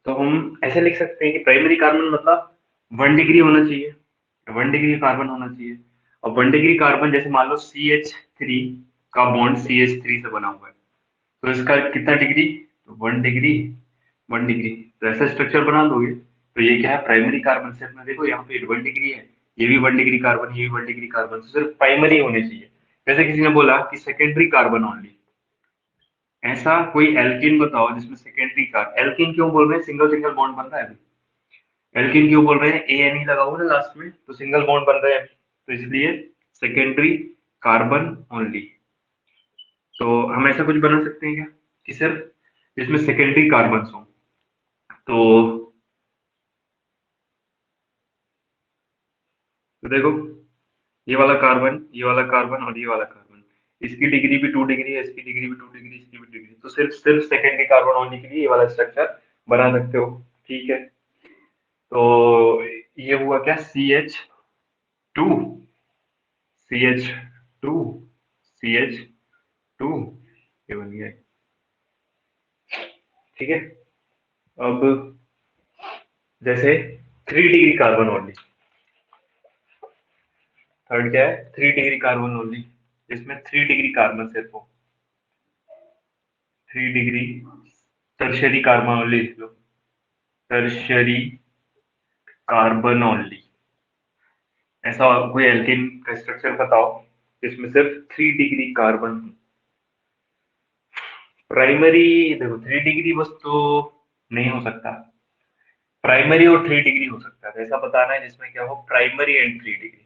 तो हम ऐसे लिख सकते हैं कि प्राइमरी कार्बन मतलब 1 डिग्री होना चाहिए, 1 डिग्री कार्बन होना चाहिए। और 1 डिग्री कार्बन जैसे मान लो CH3 का बॉन्ड CH3 से बना हुआ है, तो इसका कितना डिग्री, तो 1 डिग्री, 1 डिग्री। तो ऐसा स्ट्रक्चर बना दोगे तो ये क्या है, प्राइमरी कार्बन। से अपना देखो यहाँ पे 1 डिग्री है, ये भी 1 डिग्री कार्बन, ये भी 1 डिग्री कार्बन, तो सिर्फ प्राइमरी होने चाहिए। जैसे किसी ने बोला कि सेकेंडरी कार्बन ओनली, ऐसा कोई एल्किन बताओ जिसमें सेकेंडरी कार्बन, एल्किन क्यों बोल रहे हैं, सिंगल सिंगल बॉन्ड बन रहा है अभी। एल्किन क्यों बोल रहे हैं, ए एन ई लगा हुआ ना लास्ट में, तो सिंगल बॉन्ड बन रहे हैं, तो इसलिए सेकेंडरी कार्बन ओनली। तो हम ऐसा कुछ बना सकते हैं क्या कि सिर्फ जिसमें सेकेंडरी कार्बन हो। तो देखो, ये वाला कार्बन, ये वाला कार्बन और ये वाला कार्बन, इसकी डिग्री भी 2 डिग्री है, इसकी डिग्री भी 2 डिग्री, इसकी भी डिग्री, तो सिर्फ सिर्फ सेकेंडरी कार्बन होने के लिए ये वाला स्ट्रक्चर बना सकते हो। ठीक है, तो ये हुआ क्या, CH2, CH2, CH2, ये बन गया। ठीक है, अब जैसे 3 डिग्री कार्बन ओनली, थर्ड क्या है, 3 डिग्री कार्बन ओनली, इसमें 3 डिग्री कार्बन सिर्फ हो, 3 डिग्री टर्शियरी कार्बन ओनली लिख लो, टर्शियरी कार्बन ओनली। ऐसा कोई एल्केन का स्ट्रक्चर बताओ जिसमें सिर्फ 3 डिग्री कार्बन। प्राइमरी, देखो 3 डिग्री बस तो नहीं हो सकता, प्राइमरी और 3 डिग्री हो सकता है, तो ऐसा बताना है जिसमें क्या हो, primary and 3 degree,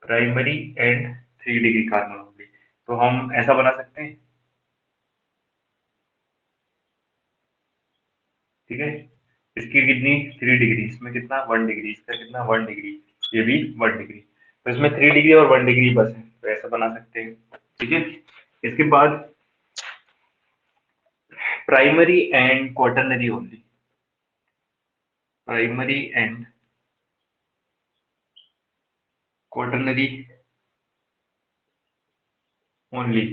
primary and 3 degree carbon only. तो हम ऐसा बना सकते हैं। ठीक है, इसकी कितनी, 3 डिग्री, इसमें कितना 1 डिग्री, इसका कितना 1 डिग्री, ये भी 1 डिग्री, तो इसमें 3 डिग्री और 1 डिग्री बस है, तो ऐसा बना सकते हैं। ठीक है, इसके बाद primary and quaternary only, primary and quaternary only,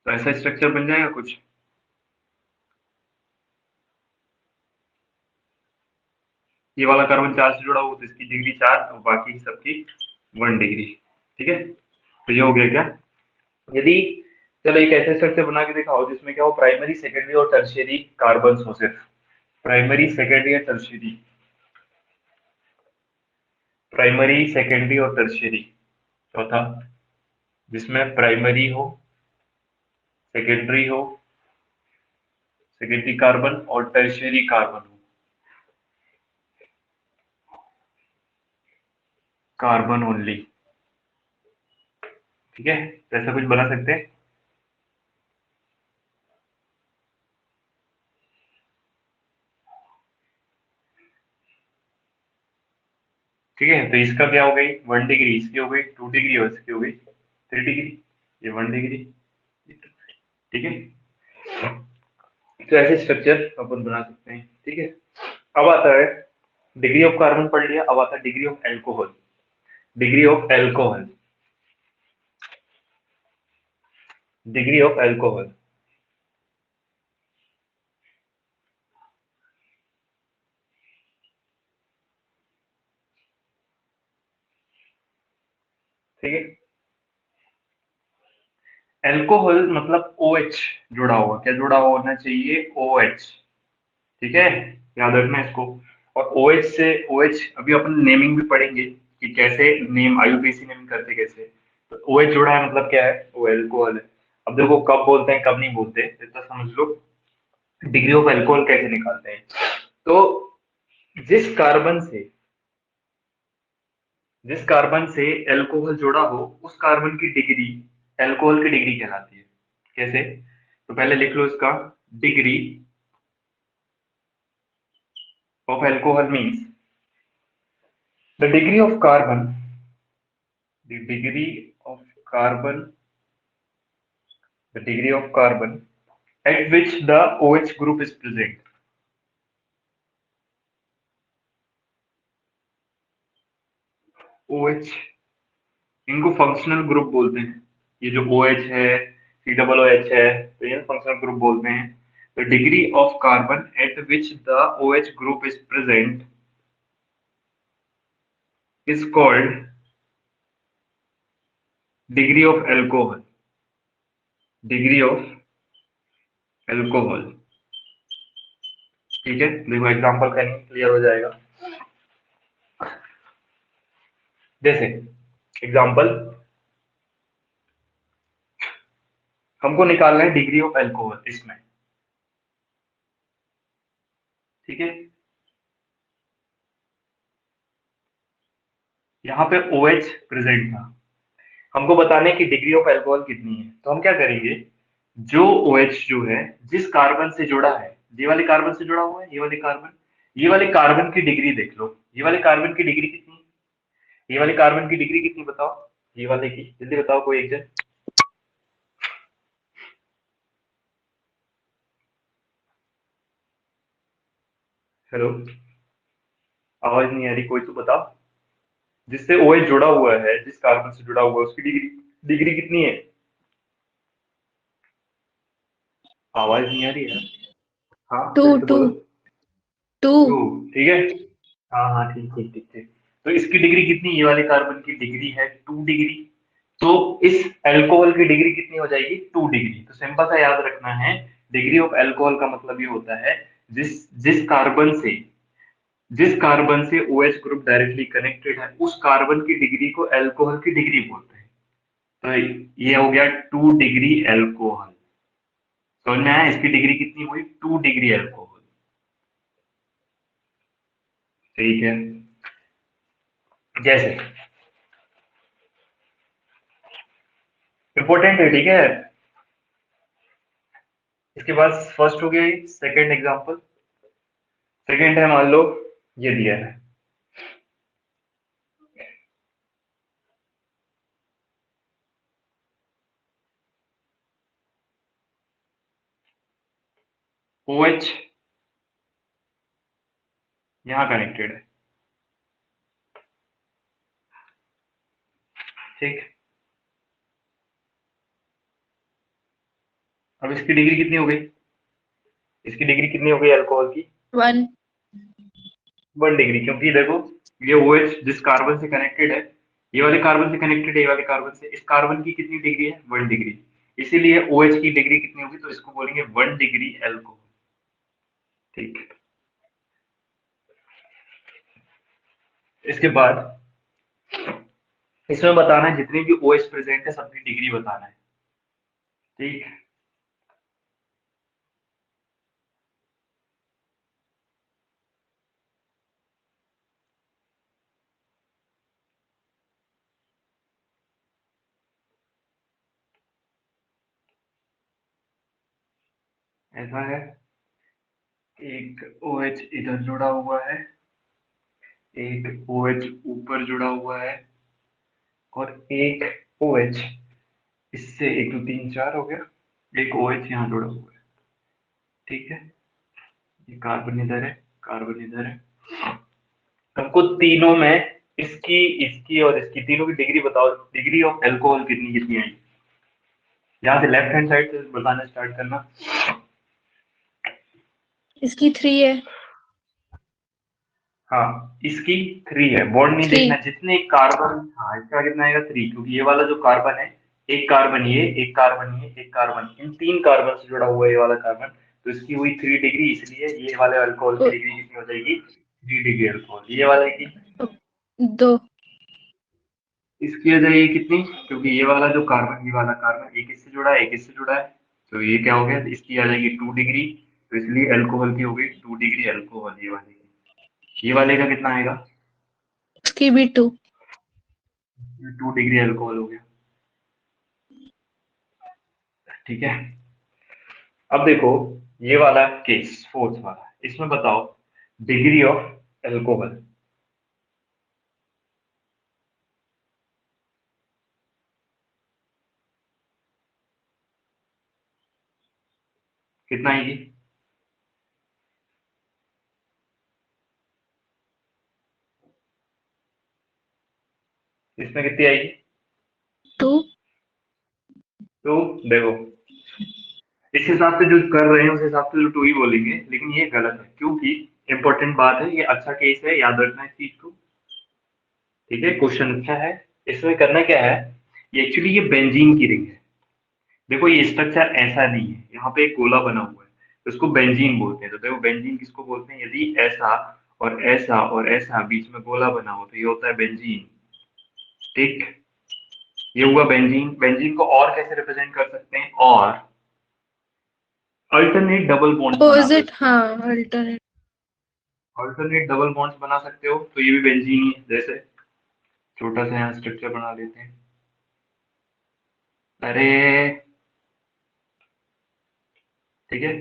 तो ऐसा स्ट्रक्चर बन जाएगा कुछ। ये वाला कार्बन 4 से जुड़ा हुआ तो इसकी डिग्री 4 और बाकी सबकी 1 डिग्री। ठीक है, तो ये हो गया क्या, यदि, चलो एक ऐसे स्ट्रक्चर बना के दिखाओ जिसमें क्या हो, प्राइमरी सेकेंडरी और टर्शियरी कार्बन हो सिर्फ, प्राइमरी सेकेंडरी या टर्शियरी, प्राइमरी सेकेंडरी और टर्शियरी। चौथा, जिसमें प्राइमरी हो, सेकेंडरी हो, सेकेंडरी कार्बन और टर्शियरी कार्बन हो, कार्बन ओनली। ठीक है, तो ऐसा कुछ बना सकते हैं। ठीक है, तो इसका क्या हो गई 1 डिग्री, इसकी हो गई 2 डिग्री और इसकी हो गई 3 डिग्री, ये 1 डिग्री। ठीक है, तो ऐसे स्ट्रक्चर अपन बना सकते हैं। ठीक है, अब आता है, डिग्री ऑफ कार्बन पढ़ लिया, अब आता है degree of alcohol, degree of alcohol, degree of alcohol. ठीक है, एल्कोहल मतलब OH जुड़ा हुआ, क्या जुड़ा हुआ होना चाहिए, OH। ठीक है, याद रखना इसको। और OH से, OH अभी अपन नेमिंग भी पढ़ेंगे कि कैसे नेम, IUPAC नेमिंग करते कैसे। तो OH जुड़ा है मतलब क्या है, वो एल्कोहल है। अब देखो कब बोलते हैं कब नहीं बोलते, इतना समझ लो। डिग्री ऑफ एल्कोहल कैसे निकालते हैं, तो जिस कार्बन से, जिस कार्बन से एल्कोहल जुड़ा हो उस कार्बन की डिग्री एल्कोहल की डिग्री कहलाती है। कैसे, तो पहले लिख लो इसका, degree of alcohol means the degree of carbon, the degree of carbon, the degree of carbon at which the OH group is present. OH, इनको फंक्शनल ग्रुप बोलते हैं, ये जो OH है, COOH है, तो ये फंक्शनल ग्रुप बोलते हैं। The degree of carbon at which the OH group is present is called degree of alcohol. Degree of alcohol. ठीक है, देखो एग्जांपल करेंगे, क्लियर हो जाएगा। जैसे एग्जांपल, हमको निकालना है डिग्री ऑफ अल्कोहल इसमें, ठीक है। यहाँ पे OH प्रेजेंट था, हमको बताने की डिग्री ऑफ अल्कोहल कितनी है। तो हम क्या करेंगे, जो OH जो है जिस कार्बन से जुड़ा है, ये वाले कार्बन से जुड़ा हुआ है, ये वाले कार्बन की डिग्री देख लो, ये वाले कार्बन की डिग्री कितनी, ये वाले कार्बन की डिग्री कितनी बताओ, ये वाले की जल्दी बताओ कोई एक जन। हेलो, आवाज नहीं आ रही, कोई तो बताओ। जिससे OH जुड़ा हुआ है, जिस कार्बन से जुड़ा हुआ है, उसकी डिग्री डिग्री कितनी है। आवाज नहीं आ रही है। हाँ टू फिर से टू बोलो। टू 2, ठीक है। हाँ हाँ, ठीक ठीक ठीक ठीक। तो इसकी डिग्री कितनी, ये वाले कार्बन की डिग्री है 2 डिग्री। तो इस अल्कोहल की डिग्री कितनी हो जाएगी, 2 डिग्री। तो सिंपल सा याद रखना है, डिग्री ऑफ अल्कोहल का मतलब ये होता है जिस जिस कार्बन से OH ग्रुप डायरेक्टली कनेक्टेड है, उस कार्बन की डिग्री को अल्कोहल की डिग्री बोलते हैं। तो ये हो गया 2 डिग्री अल्कोहल। समझ में आया, इसकी डिग्री कितनी हुई, 2 डिग्री अल्कोहल। ठीक है। जैसे इंपॉर्टेंट है, ठीक है। इसके बाद फर्स्ट हो गया, सेकंड एग्जांपल। सेकंड है, मान लो ये दिया है, OH यहाँ कनेक्टेड है, ठीक। अब इसकी डिग्री कितनी हो गई, इसकी डिग्री कितनी हो गई अल्कोहल की, 1 1 डिग्री। क्योंकि देखो, ये OH जिस कार्बन से कनेक्टेड है, ये वाले कार्बन से कनेक्टेड है, ये वाले कार्बन से, इस कार्बन की कितनी डिग्री है, 1 डिग्री। इसीलिए OH की डिग्री कितनी होगी, तो इसको बोलेंगे 1 डिग्री अल्कोहल, ठीक। इसके बाद इसमें बताना है जितनी भी OH प्रेजेंट है सबकी डिग्री बताना है, ठीक। ऐसा है, एक OH इधर जुड़ा हुआ है, एक OH ऊपर जुड़ा हुआ है, और एक OH इससे 1 2 3 4 हो गया, एक OH यहाँ जुड़ा हुआ है, ठीक है। ये कार्बन इधर है, कार्बन इधर है। हमको तीनों में इसकी इसकी और इसकी तीनों की डिग्री बताओ, डिग्री ऑफ अल्कोहल कितनी कितनी आई। यहाँ से लेफ्ट हैंड साइड से बताना स्टार्ट करना। इसकी 3 है। हाँ, इसकी 3 है, बॉन्ड नहीं 3 देखना, जितने कार्बन, हाँ इसका कितना आएगा 3, क्योंकि ये वाला जो कार्बन है, एक कार्बन ये, एक कार्बन ये, एक कार्बन, इन 3 कार्बन से जुड़ा हुआ है ये वाला कार्बन। तो इसकी हुई 3 डिग्री, इसलिए ये वाले अल्कोहल की डिग्री कितनी हो जाएगी, 3 डिग्री अल्कोहल। ये वाले की 2 इसकी हो जाएगी कितनी, क्योंकि ये वाला जो कार्बन, ये वाला कार्बन एक इससे जुड़ा है, एक इससे जुड़ा है, तो ये क्या हो गया, इसकी आ जाएगी 2 डिग्री। तो इसलिए अल्कोहल की हो गई 2 डिग्री अल्कोहल, ये वाले की। ये वाले का कितना आएगा, उसकी भी 2 2 डिग्री अल्कोहल हो गया, ठीक है। अब देखो, ये वाला केस फोर्थ वाला, इसमें बताओ डिग्री ऑफ अल्कोहल कितना आएगी। इसमें कितनी आएगी, 2 तो देखो इस हिसाब से जो कर रहे हैं उस हिसाब से तो 2 ही बोलेंगे, लेकिन ये गलत है क्योंकि इंपॉर्टेंट बात है, ये अच्छा केस है, याद रखना इस चीज को। ठीक है, क्वेश्चन अच्छा है। इसमें करना क्या है, ये एक्चुअली ये बेंजीन की रिंग है। देखो ये स्ट्रक्चर ऐसा नहीं है, यहाँ पे एक गोला बना हुआ है, तो इसको बेंजीन बोलते हैं। तो देखो बेंजीन किसको बोलते हैं, यदि ऐसा और ऐसा और ऐसा बीच में गोला बना हो तो ये होता है बेंजीन। ठीक, ये हुआ बेंजीन। बेंजीन को और कैसे रिप्रेजेंट कर सकते हैं, और अल्टरनेट डबल बॉन्ड्स बना दो अपोजिट, इसमें। हाँ, अल्टरनेट। अल्टरनेट डबल बॉन्ड्स बना सकते हो, तो ये भी बेंजीन ही है। जैसे छोटा सा यहाँ स्ट्रक्चर बना लेते हैं। अरे ठीक है,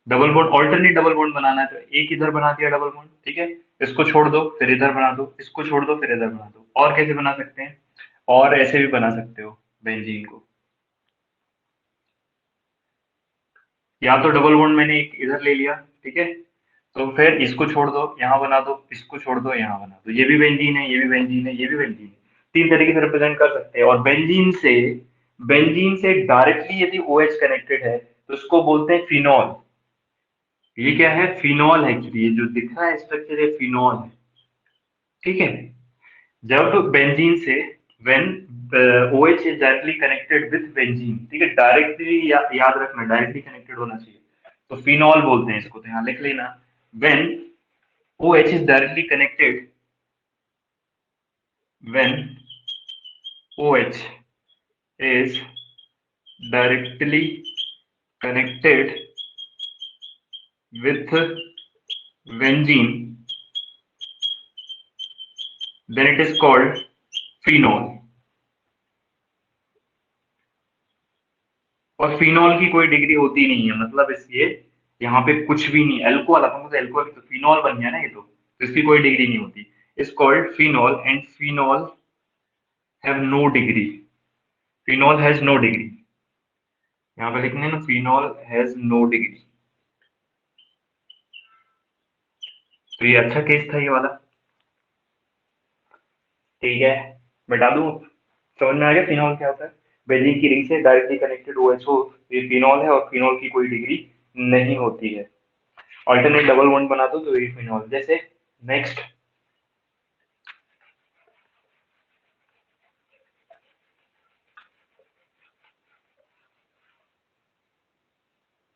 double bond, alternate double bond बनाना है तो एक इधर बना दिया डबल बॉन्ड। ठीक है, इसको छोड़ दो फिर इधर बना दो, इसको छोड़ दो फिर इधर बना दो। और कैसे बना सकते हैं, और ऐसे भी बना सकते हो बेंजीन को। या तो डबल बॉन्ड मैंने एक इधर ले लिया, ठीक है, तो फिर इसको छोड़ दो यहाँ बना दो, इसको छोड़ दो यहाँ बना दो, ये भी बेंजीन है, ये भी बेंजीन है, ये भी बेंजीन है। 3 तरीके से रिप्रेजेंट कर सकते हैं। और बेंजीन से डायरेक्टली यदि OH कनेक्टेड है तो उसको बोलते हैं फिनॉल। ये क्या है, फिनॉल है एक्चुअली, ये जो दिख रहा है स्ट्रक्चर है फिनॉल है। ठीक है, जब बेंजीन से when OH is directly connected with benzene, ठीक है, डायरेक्टली याद रखना डायरेक्टली कनेक्टेड होना चाहिए, तो फिनॉल बोलते हैं इसको। तो यहाँ लिख लेना, when OH is directly connected, when OH is directly connected with benzene, then it is called phenol। और फिनॉल की कोई डिग्री होती नहीं है, मतलब इसलिए यहाँ पे कुछ भी नहीं, अल्कोहल अपन को तो अल्कोहल तो फिनॉल बन गया ना ये तो इसकी कोई डिग्री नहीं होती। Is called phenol and phenol have no degree, phenol has no degree. यहाँ पे लिखने ना, फिनॉल हैज नो डिग्री। तो ये अच्छा केस था ये वाला। ठीक है, बता दूं, समझ में आ गया फिनॉल क्या होता है। बेंजीन की रिंग से डायरेक्टली कनेक्टेड OHO ये फिनॉल है, और फिनॉल की कोई डिग्री नहीं होती है। अल्टरनेट डबल बॉन्ड बना दो तो ये फिनॉल। जैसे नेक्स्ट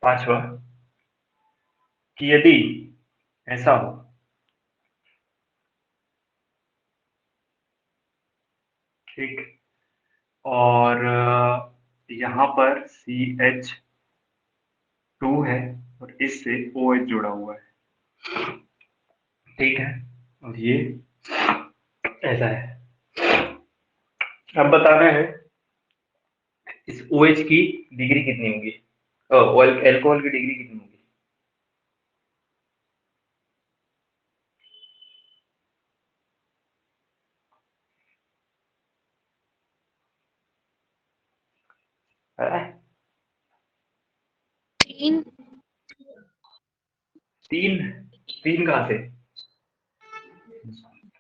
5वां, कि यदि ऐसा हो, ठीक, और यहाँ पर CH2 है और इससे OH जुड़ा हुआ है। ठीक है, और ये ऐसा है। अब बताना है इस OH की डिग्री कितनी होगी, अल्कोहल की डिग्री कितनी होगी। है? 3। 3, 3 कहाँ से,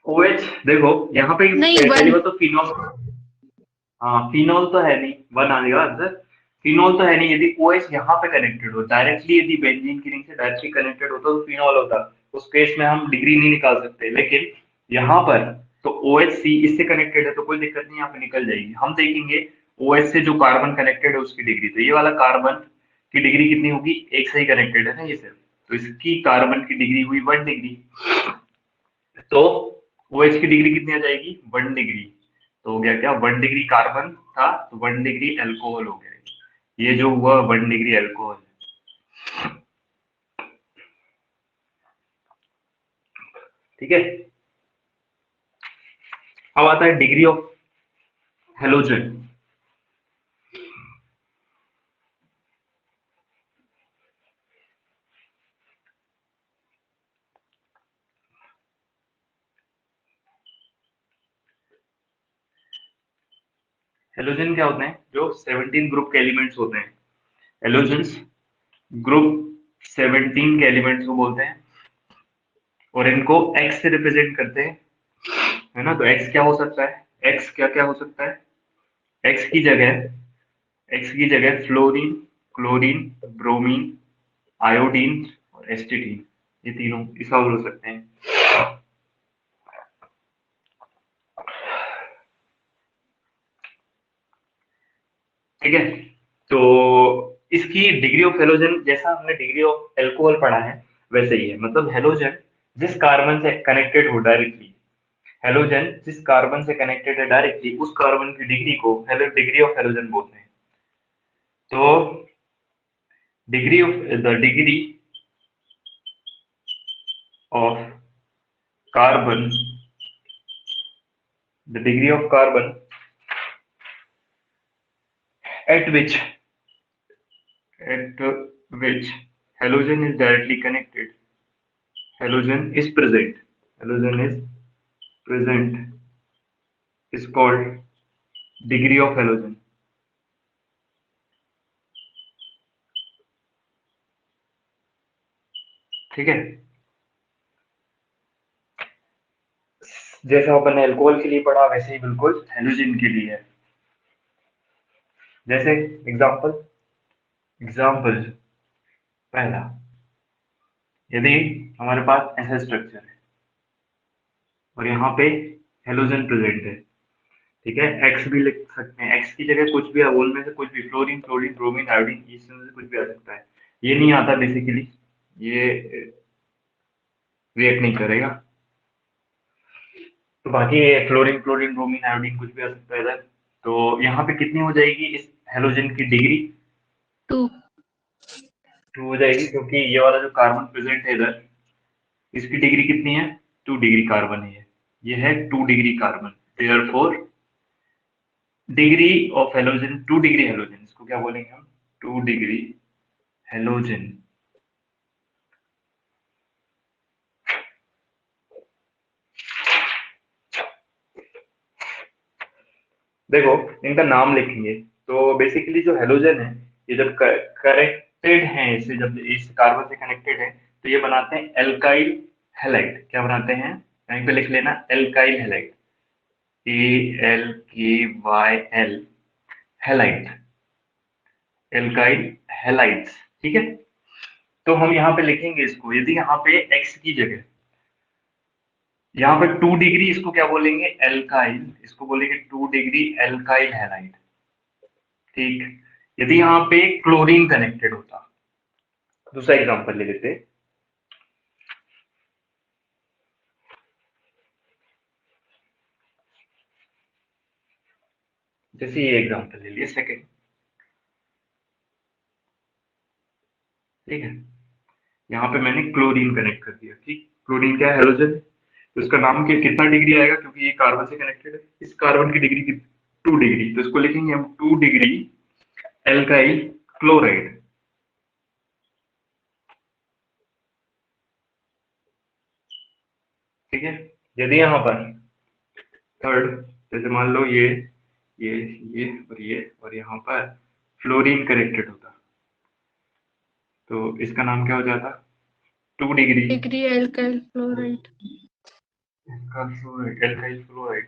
OH देखो यहाँ पे नहीं, पहली 1। बात तो फिनॉल, हाँ फिनॉल तो है नहीं, 1 आ जाएगा आंसर। फिनॉल तो है नहीं, यदि OH यहाँ पे कनेक्टेड हो डायरेक्टली, यदि बेंजीन की रिंग से डायरेक्टली कनेक्टेड होता तो फिनॉल होता, उस केस में हम डिग्री नहीं निकाल सकते। लेकिन यहाँ पर तो OHC इससे कनेक्टेड है तो कोई दिक्कत नहीं, यहाँ पे निकल जाएगी। हम देखेंगे OH से जो कार्बन कनेक्टेड है उसकी डिग्री, तो ये वाला कार्बन की डिग्री कितनी होगी, एक से ही कनेक्टेड है ना ये सिर्फ, तो इसकी कार्बन की डिग्री हुई 1 डिग्री। तो OH की डिग्री कितनी आ जाएगी, 1 डिग्री। तो हो गया क्या, 1 डिग्री कार्बन था तो 1 डिग्री अल्कोहल हो गया। ये जो हुआ 1 डिग्री अल्कोहल। ठीक है, अब आता है डिग्री ऑफ हेलोजन। हेलोजन क्या होते हैं, जो 17 ग्रुप के एलिमेंट्स होते हैं, हेलोजन्स ग्रुप 17 के एलिमेंट्स को बोलते हैं, और इनको एक्स से रिप्रेजेंट करते हैं, है ना। तो एक्स क्या हो सकता है, एक्स क्या क्या हो सकता है, एक्स की जगह, एक्स की जगह फ्लोरीन, क्लोरीन, ब्रोमीन, आयोडीन और एस्टिटीन, ये तीनों इसॉल्व हो सकते हैं। ठीक है, तो इसकी डिग्री ऑफ हेलोजन जैसा हमने डिग्री ऑफ एल्कोहल पढ़ा है वैसे ही है। मतलब हेलोजन जिस कार्बन से कनेक्टेड हो डायरेक्टली, हेलोजन जिस कार्बन से कनेक्टेड है डायरेक्टली, उस कार्बन की डिग्री को डिग्री ऑफ हेलोजन बोलते हैं। तो degree of the degree of carbon the degree of carbon at which at which halogen is directly connected, halogen is present is called degree of halogen। ठीक है, जैसा अपन ने alcohol के लिए पढ़ा वैसे ही बिल्कुल हेलोजन के लिए है। जैसे एग्जाम्पल पहला, यदि हमारे पास ऐसा स्ट्रक्चर है और यहाँ पे हेलोजन प्रेजेंट है, ठीक है, एक्स भी लिख सकते हैं, एक्स की जगह कुछ भी उनमें से कुछ भी, फ्लोरीन, क्लोरीन, ब्रोमीन, आयोडीन, इसमें से कुछ भी आ सकता है। ये नहीं आता बेसिकली, ये रिएक्ट नहीं करेगा। तो बाकी फ्लोरीन, क्लोरीन, ब्रोमीन, आयोडीन कुछ भी आ सकता है इधर। तो यहाँ पे कितनी हो जाएगी इस हेलोजन की डिग्री? 2 2 हो जाएगी, क्योंकि ये वाला जो कार्बन प्रेजेंट है इधर, इसकी डिग्री कितनी है? 2 डिग्री कार्बन है ये है 2 degree carbon. Therefore degree of halogen 2 degree halogen, इसको क्या बोलेंगे हम? 2 डिग्री हेलोजन। देखो इनका नाम लिखेंगे तो बेसिकली जो हेलोजन है, ये जब कनेक्टेड है, इसे जब इस कार्बन से कनेक्टेड है तो ये बनाते हैं एल्काइल हैलाइड। क्या बनाते हैं? कहीं पे लिख लेना, alkyl halide, ALKYL, halide, alkyl halides. ठीक है, तो हम यहाँ पे लिखेंगे इसको, यदि यहाँ पे x की जगह यहाँ पे 2 डिग्री, इसको क्या बोलेंगे? एल्काइल, इसको बोलेंगे 2 डिग्री एल्काइल हैलाइड। ठीक, यदि यहाँ पे क्लोरीन कनेक्टेड होता, दूसरा एग्जांपल ले लेते, जैसे ये एग्जांपल ले लिए सेकंड। ठीक है, यहाँ पे मैंने क्लोरीन कनेक्ट कर दिया। ठीक, क्लोरीन क्या है? हेलोजन। तो इसका नाम कितना डिग्री आएगा, क्योंकि ये कार्बन से कनेक्टेड है, इस कार्बन की डिग्री की 2 डिग्री, तो इसको लिखेंगे हम 2 डिग्री एल्काइल क्लोराइड। ठीक है, यदि यहाँ पर थर्ड, जैसे मान लो ये ये और यहाँ पर फ्लोरीन कनेक्टेड होता, तो इसका नाम क्या हो जाता? 2 degree degree alkyl fluoride. Alkyl fluoride.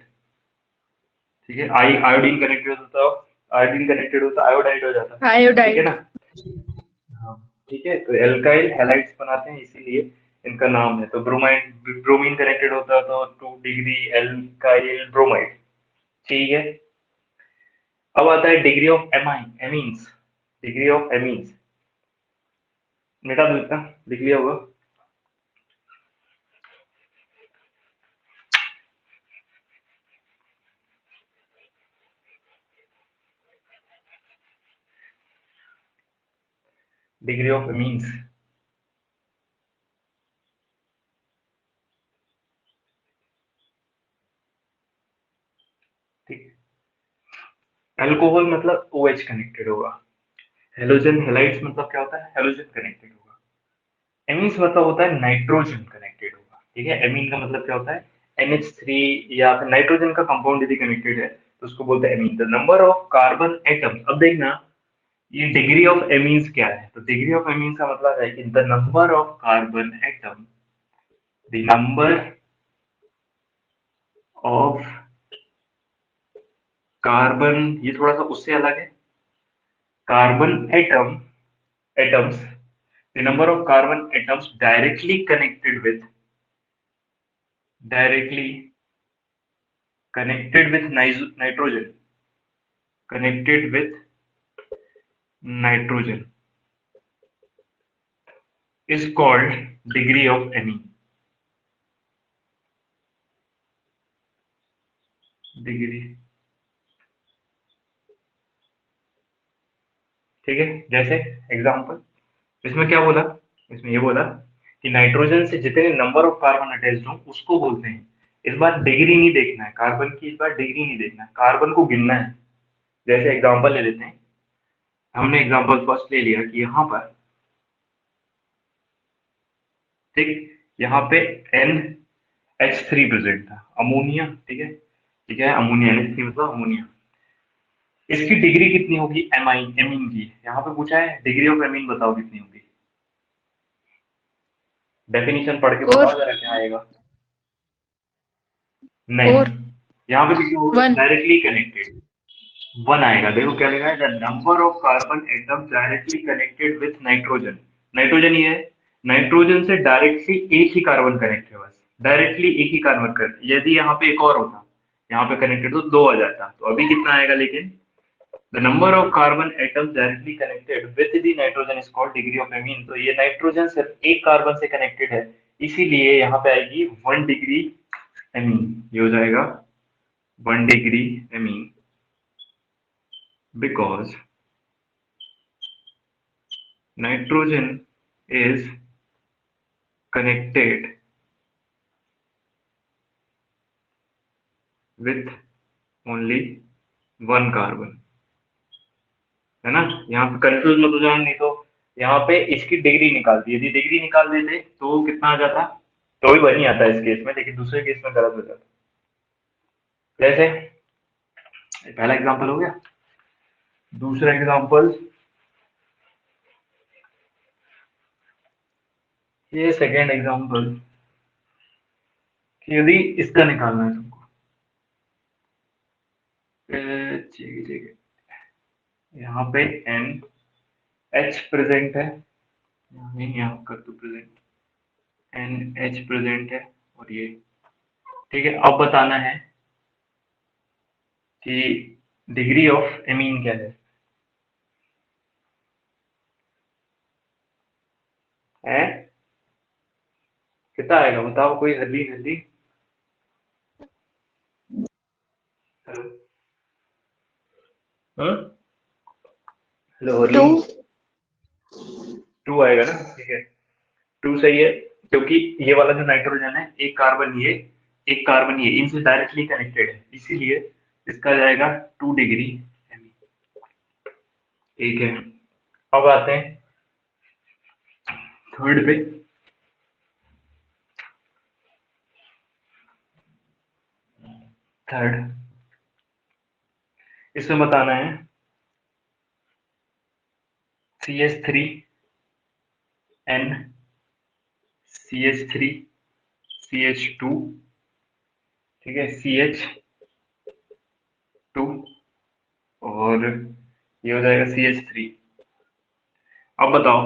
ठीक है, आयोडीन कनेक्टेड होता, आयोडीन कनेक्टेड होता, आयोडाइड हो जाता। ठीक है आयोडाइड। ना? हाँ, ठीक है, तो एल्काइल हैलाइड्स बनाते हैं इसीलिए इनका नाम है। तो ब्रोमाइड, ब्रोमीन कनेक्टेड होता तो 2 डिग्री एल्काइल ब्रोमाइड। ठीक है, अब आता है degree of amines. Degree of amines मिटा दो, इतना लिख लिया होगा। डिग्री ऑफ एमीन्स, ठीक, अल्कोहल मतलब OH कनेक्टेड होगा, हेलोजन हैलाइड्स मतलब क्या होता है? हेलोजन कनेक्टेड होगा। एमीन्स मतलब होता है नाइट्रोजन कनेक्टेड होगा। ठीक है, एमीन का मतलब क्या होता है? NH3 या फिर नाइट्रोजन का कंपाउंड यदि कनेक्टेड है तो उसको बोलते हैं amine. The number of carbon atoms, अब देखना ये डिग्री ऑफ एमीन्स क्या है। तो डिग्री ऑफ एमीन्स का मतलब है कि the number of carbon atom, the number of carbon, ये थोड़ा सा उससे अलग है। Carbon atom atoms, the number of carbon atoms directly connected with nitrogen, connected with nitrogen is called degree of amine. Degree, ठीक है। जैसे एग्जांपल, इसमें क्या बोला, इसमें ये बोला कि नाइट्रोजन से जितने नंबर ऑफ कार्बन अटैच्ड हो उसको बोलते हैं। इस बार डिग्री नहीं देखना है कार्बन की, इस बार डिग्री नहीं देखना है, कार्बन को गिनना है। जैसे एग्जांपल ले लेते हैं, हमने एग्जांपल फर्स्ट ले लिया कि यहाँ पर, ठीक, यहाँ पे NH3 प्रेजेंट था, अमोनिया, ठीक है, ठीक है, अमोनिया NH3 मतलब अमोनिया। इसकी डिग्री कितनी होगी एमीन की, यहाँ पे पूछा है डिग्री ऑफ एमीन बताओ कितनी होगी। डेफिनेशन पढ़ के बताओ जरा क्या आएगा। नहीं, यहाँ पे डायरेक्टली कनेक्टेड 1 आएगा। देखो क्या लिखा है, the number of carbon atoms directly connected with nitrogen. Nitrogen ये है, नाइट्रोजन से डायरेक्टली एक ही कार्बन कनेक्ट है, बस डायरेक्टली एक ही कार्बन कर। यदि यहाँ पे एक और होता, यहाँ पे कनेक्टेड तो 2 आ जाता, तो अभी कितना आएगा, लेकिन the number of carbon atoms directly connected with the nitrogen is called degree of amine. तो ये नाइट्रोजन सिर्फ एक कार्बन से कनेक्टेड है, इसीलिए यहाँ पे आएगी 1 डिग्री एमीन। ये हो जाएगा 1 degree amine, because nitrogen is connected with only 1 carbon, है ना। यहाँ पे कंफ्यूज मत हो जाना, नहीं तो यहाँ पे इसकी डिग्री निकाल दी, यदि डिग्री निकाल देते तो कितना आ जाता, तो भी बनी आता इस केस में, लेकिन दूसरे केस में गलत हो जाता। जैसे पहला एग्जांपल हो गया, दूसरा एग्जांपल ये सेकेंड एग्जांपल, यदि इसका निकालना है तुमको, ठीक है, यहाँ पे NH प्रेजेंट है, नहीं यहाँ कर दो प्रेजेंट, NH प्रेजेंट है, और ये, ठीक है। अब बताना है कि डिग्री ऑफ एमीन क्या है, कितना आएगा बताओ, कोई हल्दी हल्दी। हेलो हल्दी, 2 आएगा ना, ठीक है, 2 सही है, क्योंकि ये वाला जो नाइट्रोजन है, एक कार्बन ये, एक कार्बन ये, इनसे डायरेक्टली कनेक्टेड है, इसीलिए इसका जाएगा 2 डिग्री एमीन, ठीक है। अब आते हैं थर्ड पे, थर्ड, इसमें बताना है CH3 N CH3 CH2, ठीक है, CH2 और ये हो जाएगा CH3। अब बताओ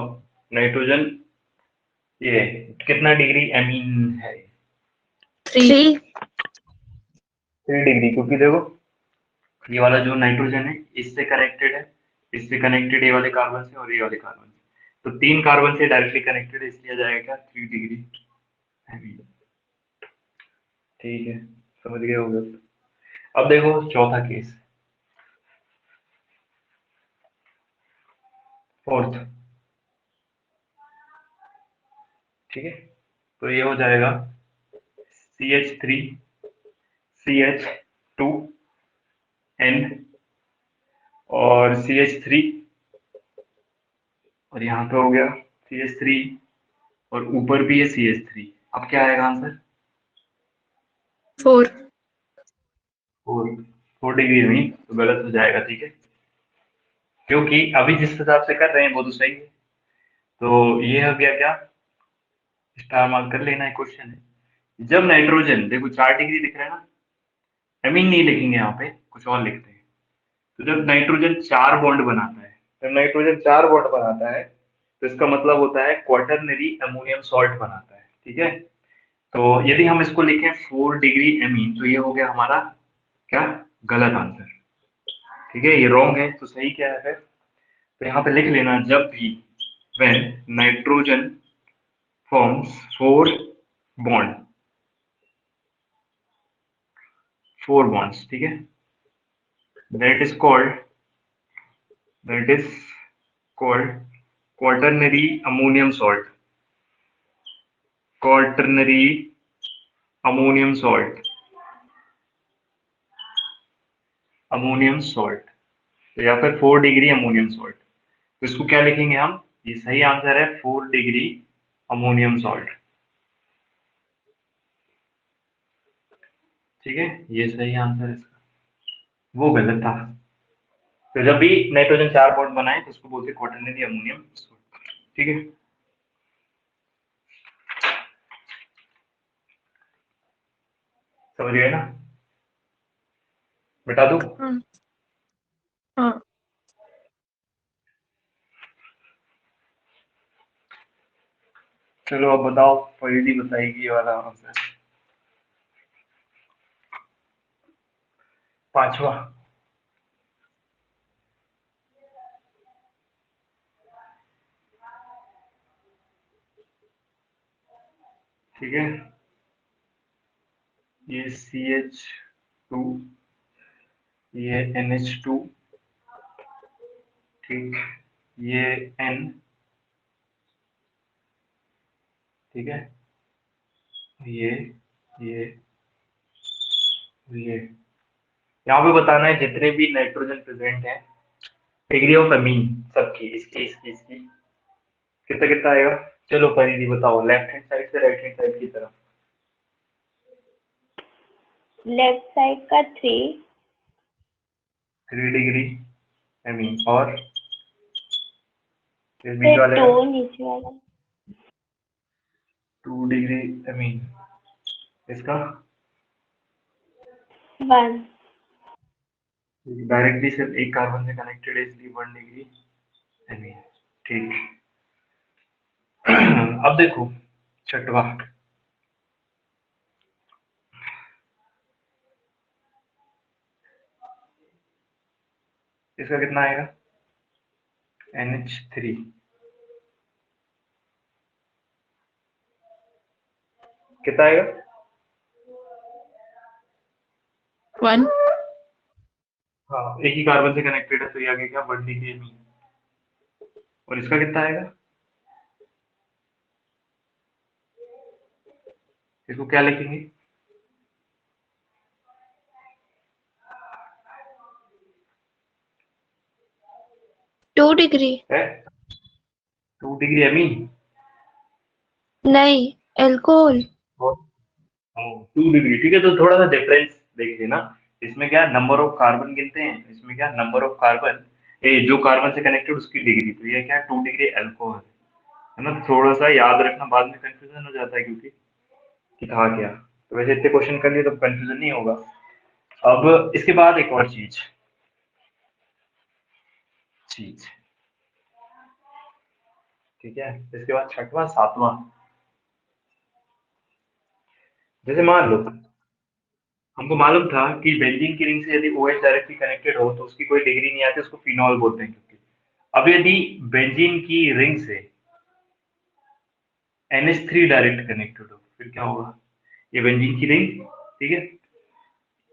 नाइट्रोजन ये कितना डिग्री एमीन है, 3 डिग्री, क्योंकि देखो ये वाला जो नाइट्रोजन है इससे कनेक्टेड है, इससे कनेक्टेड ये वाले कार्बन से और ये वाले कार्बन से, तो 3 कार्बन से डायरेक्टली कनेक्टेड है, इसलिए जाएगा क्या 3 डिग्री एमीन, ठीक है, समझ गए होंगे। अब देखो चौथा केस, फोर्थ, ठीक है, तो ये हो जाएगा CH3 CH2 N और CH3, और यहाँ पे हो गया CH3 और ऊपर भी है CH3। अब क्या आएगा आंसर, 4 4 डिग्री में, तो गलत हो जाएगा, ठीक है, क्योंकि अभी जिस हिसाब से कर रहे हैं वो तो सही है। तो ये हो गया क्या, स्टार मार्क कर लेना है, क्वेश्चन है। जब नाइट्रोजन, देखो 4 डिग्री दिख रहा है ना, एमीन नहीं लिखेंगे यहाँ पे, कुछ और लिखते हैं। तो जब नाइट्रोजन 4 बॉन्ड बनाता है, जब नाइट्रोजन 4 बॉन्ड बनाता है, तो इसका मतलब होता है क्वाटरनरी अमोनियम सॉल्ट बनाता है। ठीक है, तो यदि हम इसको लिखें 4 डिग्री एमीन, तो ये हो गया हमारा क्या, गलत आंसर। ठीक है, ये रॉन्ग है, तो सही क्या है फिर? तो यहाँ पे लिख लेना, जब भी व्हेन नाइट्रोजन फॉर्म्स 4 bonds, ठीक है, that is called that is called quaternary ammonium salt, quaternary ammonium salt, ammonium salt, तो या फिर 4 डिग्री अमोनियम सॉल्ट। तो इसको क्या लिखेंगे हम? ये सही आंसर है 4 डिग्री अमोनियम सॉल्ट। ठीक है, ये सही आंसर है इसका, वो गलत था। तो जब भी नाइट्रोजन 4 बॉन्ड बनाए तो उसको बोलते हैं क्वाटरनरी अमोनियम सॉल्ट। ठीक है, समझ गए ना? बता दूं? हाँ हाँ। चलो अब बताओ, परिधि बताएगी ये वाला आंसर। पांचवा, ठीक है, ये CH2, ये NH2, ठीक, ये N, ठीक है, ये ये ये यहाँ पे बताना है जितने भी नाइट्रोजन प्रेजेंट है, डिग्री ऑफ अमीन सबकी, इसकी कितना कितना आएगा? चलो परिधि बताओ, लेफ्ट हैंड साइड से राइट हैंड साइड की तरफ। लेफ्ट साइड का 3, 3 डिग्री अमीन, और इस बीच फिर वाले 2 का नीचे वाला 2 डिग्री अमीन, इसका 1। डायरेक्टली सिर्फ एक कार्बन से कनेक्टेड है, इसलिए 1 डिग्री अमीन। ठीक, अब देखो छठवा, इसका कितना आएगा? NH3, कितना आएगा? 1। हाँ, एक ही कार्बन से कनेक्टेड है, तो ये आ गया क्या, 1 डिग्री अमीन। और इसका कितना आएगा? इसको क्या लिखेंगे? 2 डिग्री। है 2 डिग्री अमीन नहीं, अल्कोहल। और 2 डिग्री, ठीक है, तो थोड़ा सा डिफरेंस देख लेना। इसमें क्या नंबर ऑफ कार्बन गिनते हैं, इसमें क्या नंबर ऑफ कार्बन, ये जो कार्बन से कनेक्टेड उसकी डिग्री, तो ये क्या 2 डिग्री अल्कोहल है ना। थोड़ा सा याद रखना, बाद में कंफ्यूजन हो जाता है, क्योंकि कि था क्या। तो वैसे इतने क्वेश्चन कर लिए तो कंफ्यूजन नहीं होगा। अब इसके बाद एक और चीज चीज ठीक है, इसके बाद छठवां सातवां, जैसे मान लो हमको मालूम था कि बेंजीन की रिंग से यदि OH डायरेक्टली कनेक्टेड हो तो उसकी कोई डिग्री नहीं आती, उसको फिनॉल बोलते हैं। क्योंकि अब यदि बेंजीन की रिंग से NH3 डायरेक्ट कनेक्टेड हो, फिर क्या होगा? ये बेंजीन की रिंग, ठीक है,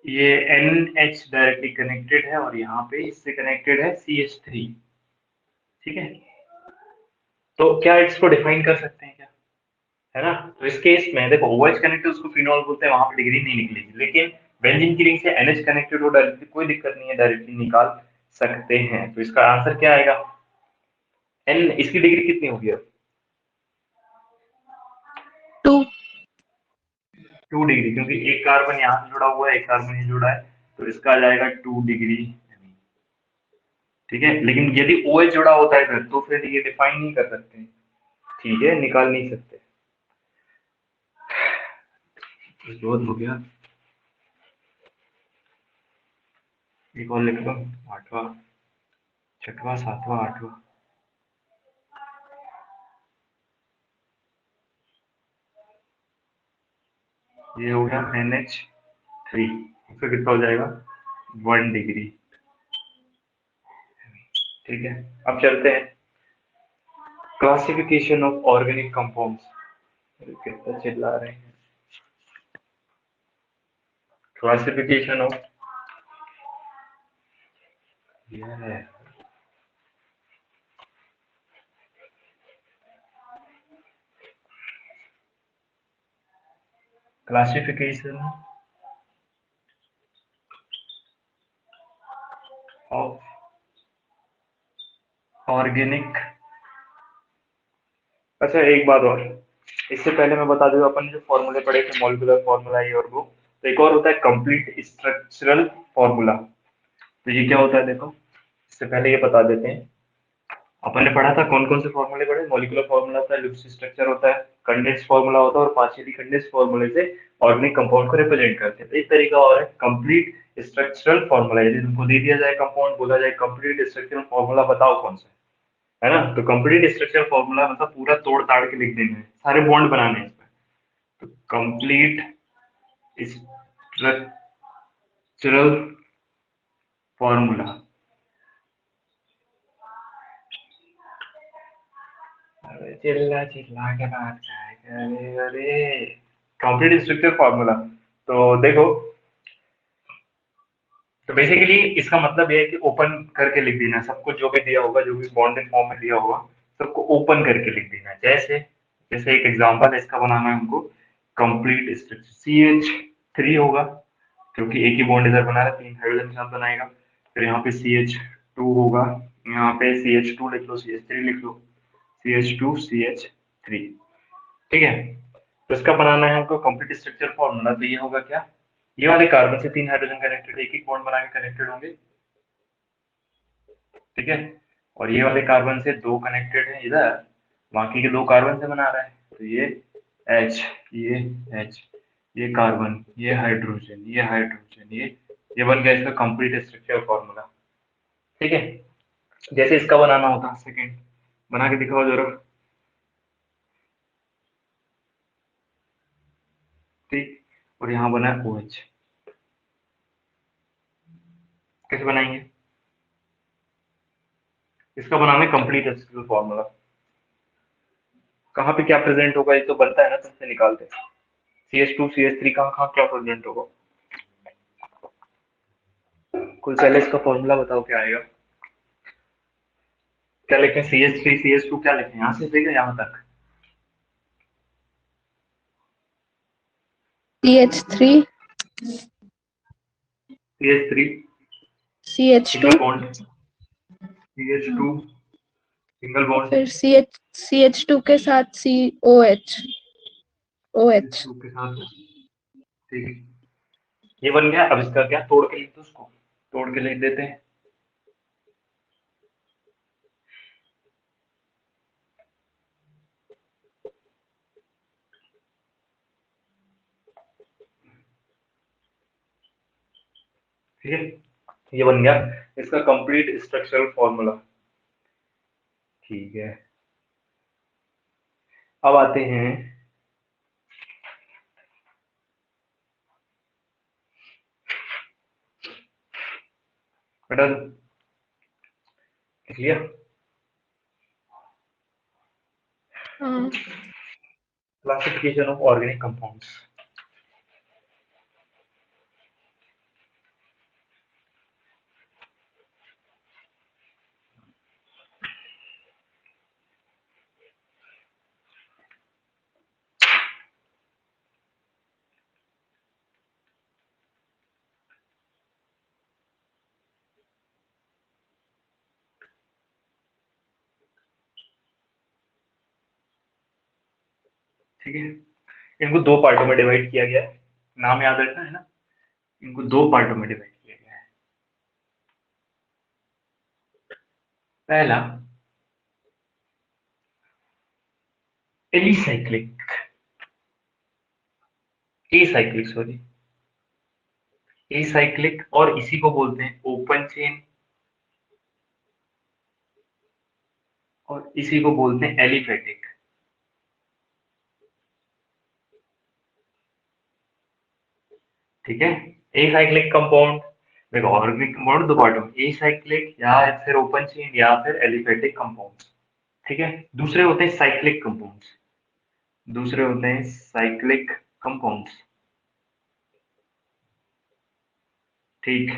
ये NH डायरेक्टली कनेक्टेड है और यहाँ पे इससे कनेक्टेड है CH3, ठीक है। तो क्या इसको डिफाइन कर सकते हैं क्या, है ना? तो इस केस में देखो, OH कनेक्टेड उसको फिनॉल बोलते हैं, वहां पे डिग्री नहीं निकलेगी। लेकिन बेंजीन की रिंग से NH कनेक्टेड हो डायरेक्टली, कोई दिक्कत नहीं है, डायरेक्टली निकाल सकते हैं। तो इसका आंसर क्या आएगा? N, इसकी डिग्री कितनी होगी अब? 2। 2 डिग्री, क्योंकि एक कार्बन यहाँ से जुड़ा हुआ है, एक कार्बन ये जुड़ा है, तो इसका आ जाएगा 2 डिग्री। ठीक है, लेकिन यदि OH जुड़ा होता है इधर, तो फिर ये डिफाइन नहीं कर सकते, ठीक है, निकाल नहीं सकते। बहुत हो गया, एक और लिख लो, आठवां, छठवां, सातवां, आठवां। ये हो गया NH3, फिर कितना हो जाएगा 1 डिग्री। ठीक है, अब चलते हैं क्लासिफिकेशन ऑफ ऑर्गेनिक कंपाउंड्स। कितना चिल्ला रहे हैं। Classification of classification of organic. अच्छा एक बात और, इससे पहले मैं बता दूं, अपन जो फॉर्मूले पढ़े थे मॉलिक्यूलर फॉर्मूला ये और वो, तो एक और होता है कंप्लीट स्ट्रक्चरल फॉर्मूला। तो ये क्या होता है देखो, इससे पहले ये बता देते हैं। अपन ने पढ़ा था कौन कौन से फॉर्मूले पढ़े। मॉलिक्यूलर फॉर्मूला होता है, लुईस स्ट्रक्चर होता है, कंडेंस फॉर्मूला होता है, और पार्शियली कंडेंस फॉर्मूले से ऑर्गेनिक कंपाउंड को रिप्रेजेंट करते हैं। तो एक तरीका और है कंप्लीट स्ट्रक्चरल फॉर्मूला। यदि तुमको दे दिया जाए कंपाउंड, बोला जाए कंप्लीट स्ट्रक्चरल फॉर्मूला बताओ कौन सा है ना, तो कंप्लीट स्ट्रक्चरल फॉर्मूला मतलब पूरा तोड़ ताड़ के लिख देना है, सारे बॉन्ड बनाने हैं इसमें। तो कंप्लीट स्ट्रक्चरल फॉर्मूला, अरे चिल्ला चिल्ला के बात क्या है, अरे अरे कंप्लीट स्ट्रक्चर फॉर्मूला। तो देखो, तो बेसिकली इसका मतलब ये है कि ओपन करके लिख देना सब कुछ, जो भी दिया होगा, जो भी बॉन्डेड फॉर्म में दिया होगा, सबको ओपन करके लिख देना है। जैसे जैसे एक एग्जांपल है, इसका बनाना है हमको कंप्लीट स्ट्रक्चर, CH3 होगा, क्योंकि एक ही बॉन्ड इधर बना रहा है, 3 हाइड्रोजन के साथ बनाएगा। फिर यहाँ पे CH2 होगा, यहाँ पे CH2 लिख लो, CH3 लिख लो, CH2 CH3। ठीक है, तो इसका बनाना है हमको कंप्लीट स्ट्रक्चर फॉर्मूला। तो ये होगा क्या, ये वाले कार्बन से 3 हाइड्रोजन कनेक्टेड, एक एक बॉन्ड बना के कनेक्टेड होंगे। ठीक है, और ये वाले कार्बन से 2 कनेक्टेड है इधर, बाकी के 2 कार्बन से बना रहा है। तो ये H, ये H, ये कार्बन, ये हाइड्रोजन, ये हाइड्रोजन, ये बन गया इसका कंप्लीट स्ट्रक्चर फॉर्मूला। ठीक है, जैसे इसका बनाना होता है, सेकेंड बना के दिखाओ जरा। ठीक, और यहाँ बना है OH, कैसे बनाएंगे, इसका बनाना है कंप्लीट स्ट्रक्चर फॉर्मूला। कहाँ पे क्या प्रेजेंट होगा, ये तो बनता है ना, तुमसे निकालते हैं। CH2 CH3 कहाँ कहाँ क्या प्रेजेंट होगा, कुल पहले इसका फॉर्मूला बताओ क्या आएगा। क्या लिखें, CH3 CH2 क्या लिखें, यहाँ से लेकर यहाँ तक। CH3 CH3 CH2 single bond, CH2 single bond, फिर CH2 के साथ COH OH। CH2 के साथ। ठीक है, ये बन गया। अब इसका क्या, तोड़ के लिख दो, उसको तोड़ के लिख देते हैं। ठीक है, ये बन गया इसका कंप्लीट स्ट्रक्चरल फॉर्मूला। ठीक है, अब आते हैं बेटा, लिख लिया हाँ क्लासिफिकेशन ऑफ ऑर्गेनिक कंपाउंड्स। ठीक है, इनको 2 पार्टों में डिवाइड किया गया है, नाम याद रखना है ना, इनको 2 पार्टों में डिवाइड किया गया है। पहला एलिसाइक्लिक, एसाइक्लिक सॉरी, एसाइक्लिक, और इसी को बोलते हैं ओपन चेन, और इसी को बोलते हैं एलिफेटिक। ठीक है। एसाइक्लिक कंपाउंड, देखो ऑर्गेनिक कंपाउंड दो पार्ट में, एसाइक्लिक या फिर ओपन चेन या फिर एलिफेटिक कंपाउंड। ठीक है। दूसरे होते हैं साइक्लिक कंपाउंड्स, दूसरे होते हैं साइक्लिक कंपाउंड्स। ठीक।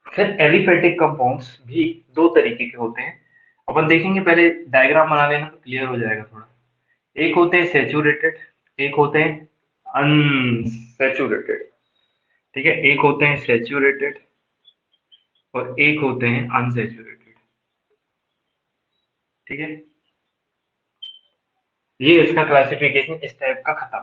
फिर एलिफेटिक कंपाउंड्स भी दो तरीके के होते हैं, अपन देखेंगे, पहले डायग्राम बना लेना तो क्लियर हो जाएगा थोड़ा। एक होते हैं सैचुरेटेड, एक होते हैं अनसैचुरेटेड। ठीक है, एक होते हैं सैचुरेटेड और एक होते हैं अनसैचुरेटेड। ठीक है, ये इसका क्लासिफिकेशन इस टाइप का खत्म।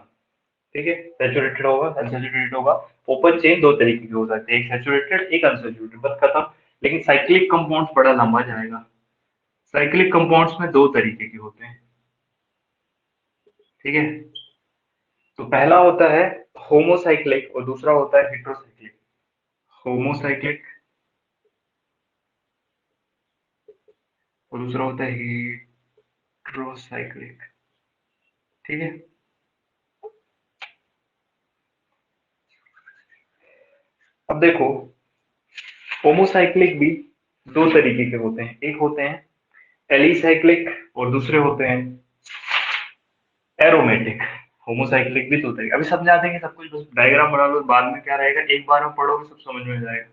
ठीक है, सैचुरेटेड होगा, अनसैचुरेटेड होगा। ओपन चेन दो तरीके के हो सकते हैं, एक सैचुरेटेड एक अनसैचुरेटेड, बस खत्म। लेकिन साइक्लिक कंपाउंड्स बड़ा लंबा जाएगा। साइक्लिक कंपाउंड्स में दो तरीके के होते हैं। ठीक है, तो पहला होता है होमोसाइक्लिक और दूसरा होता है हेट्रोसाइक्लिक। होमोसाइक्लिक और दूसरा होता है हेट्रोसाइक्लिक। ठीक है, अब देखो होमोसाइक्लिक भी दो तरीके के होते हैं, एक होते हैं एलिसाइक्लिक और दूसरे होते हैं एरोमेटिक। होमोसाइक्लिक भी दो तरीके, अभी समझा देंगे सब कुछ, बस डायग्राम बना लो, बाद में क्या रहेगा एक बार में पढ़ोगे सब समझ में आ जाएगा।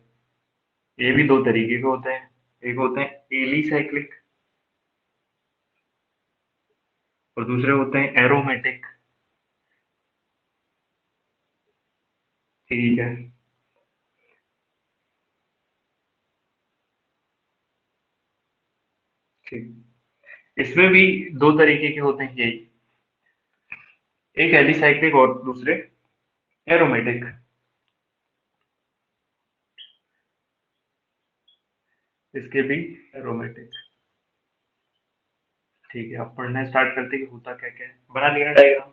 ये भी दो तरीके के होते हैं, एक होते हैं एलिसाइक्लिक और दूसरे होते हैं एरोमेटिक। ठीक है, ठीक, इसमें भी दो तरीके के होते हैं यही, एक एलिसाइक्लिक और दूसरे एरोमेटिक। इसके भी एरोमेटिक। ठीक है, अब पढ़ना स्टार्ट करते हैं कि होता क्या क्या है, बना लिया डायग्राम।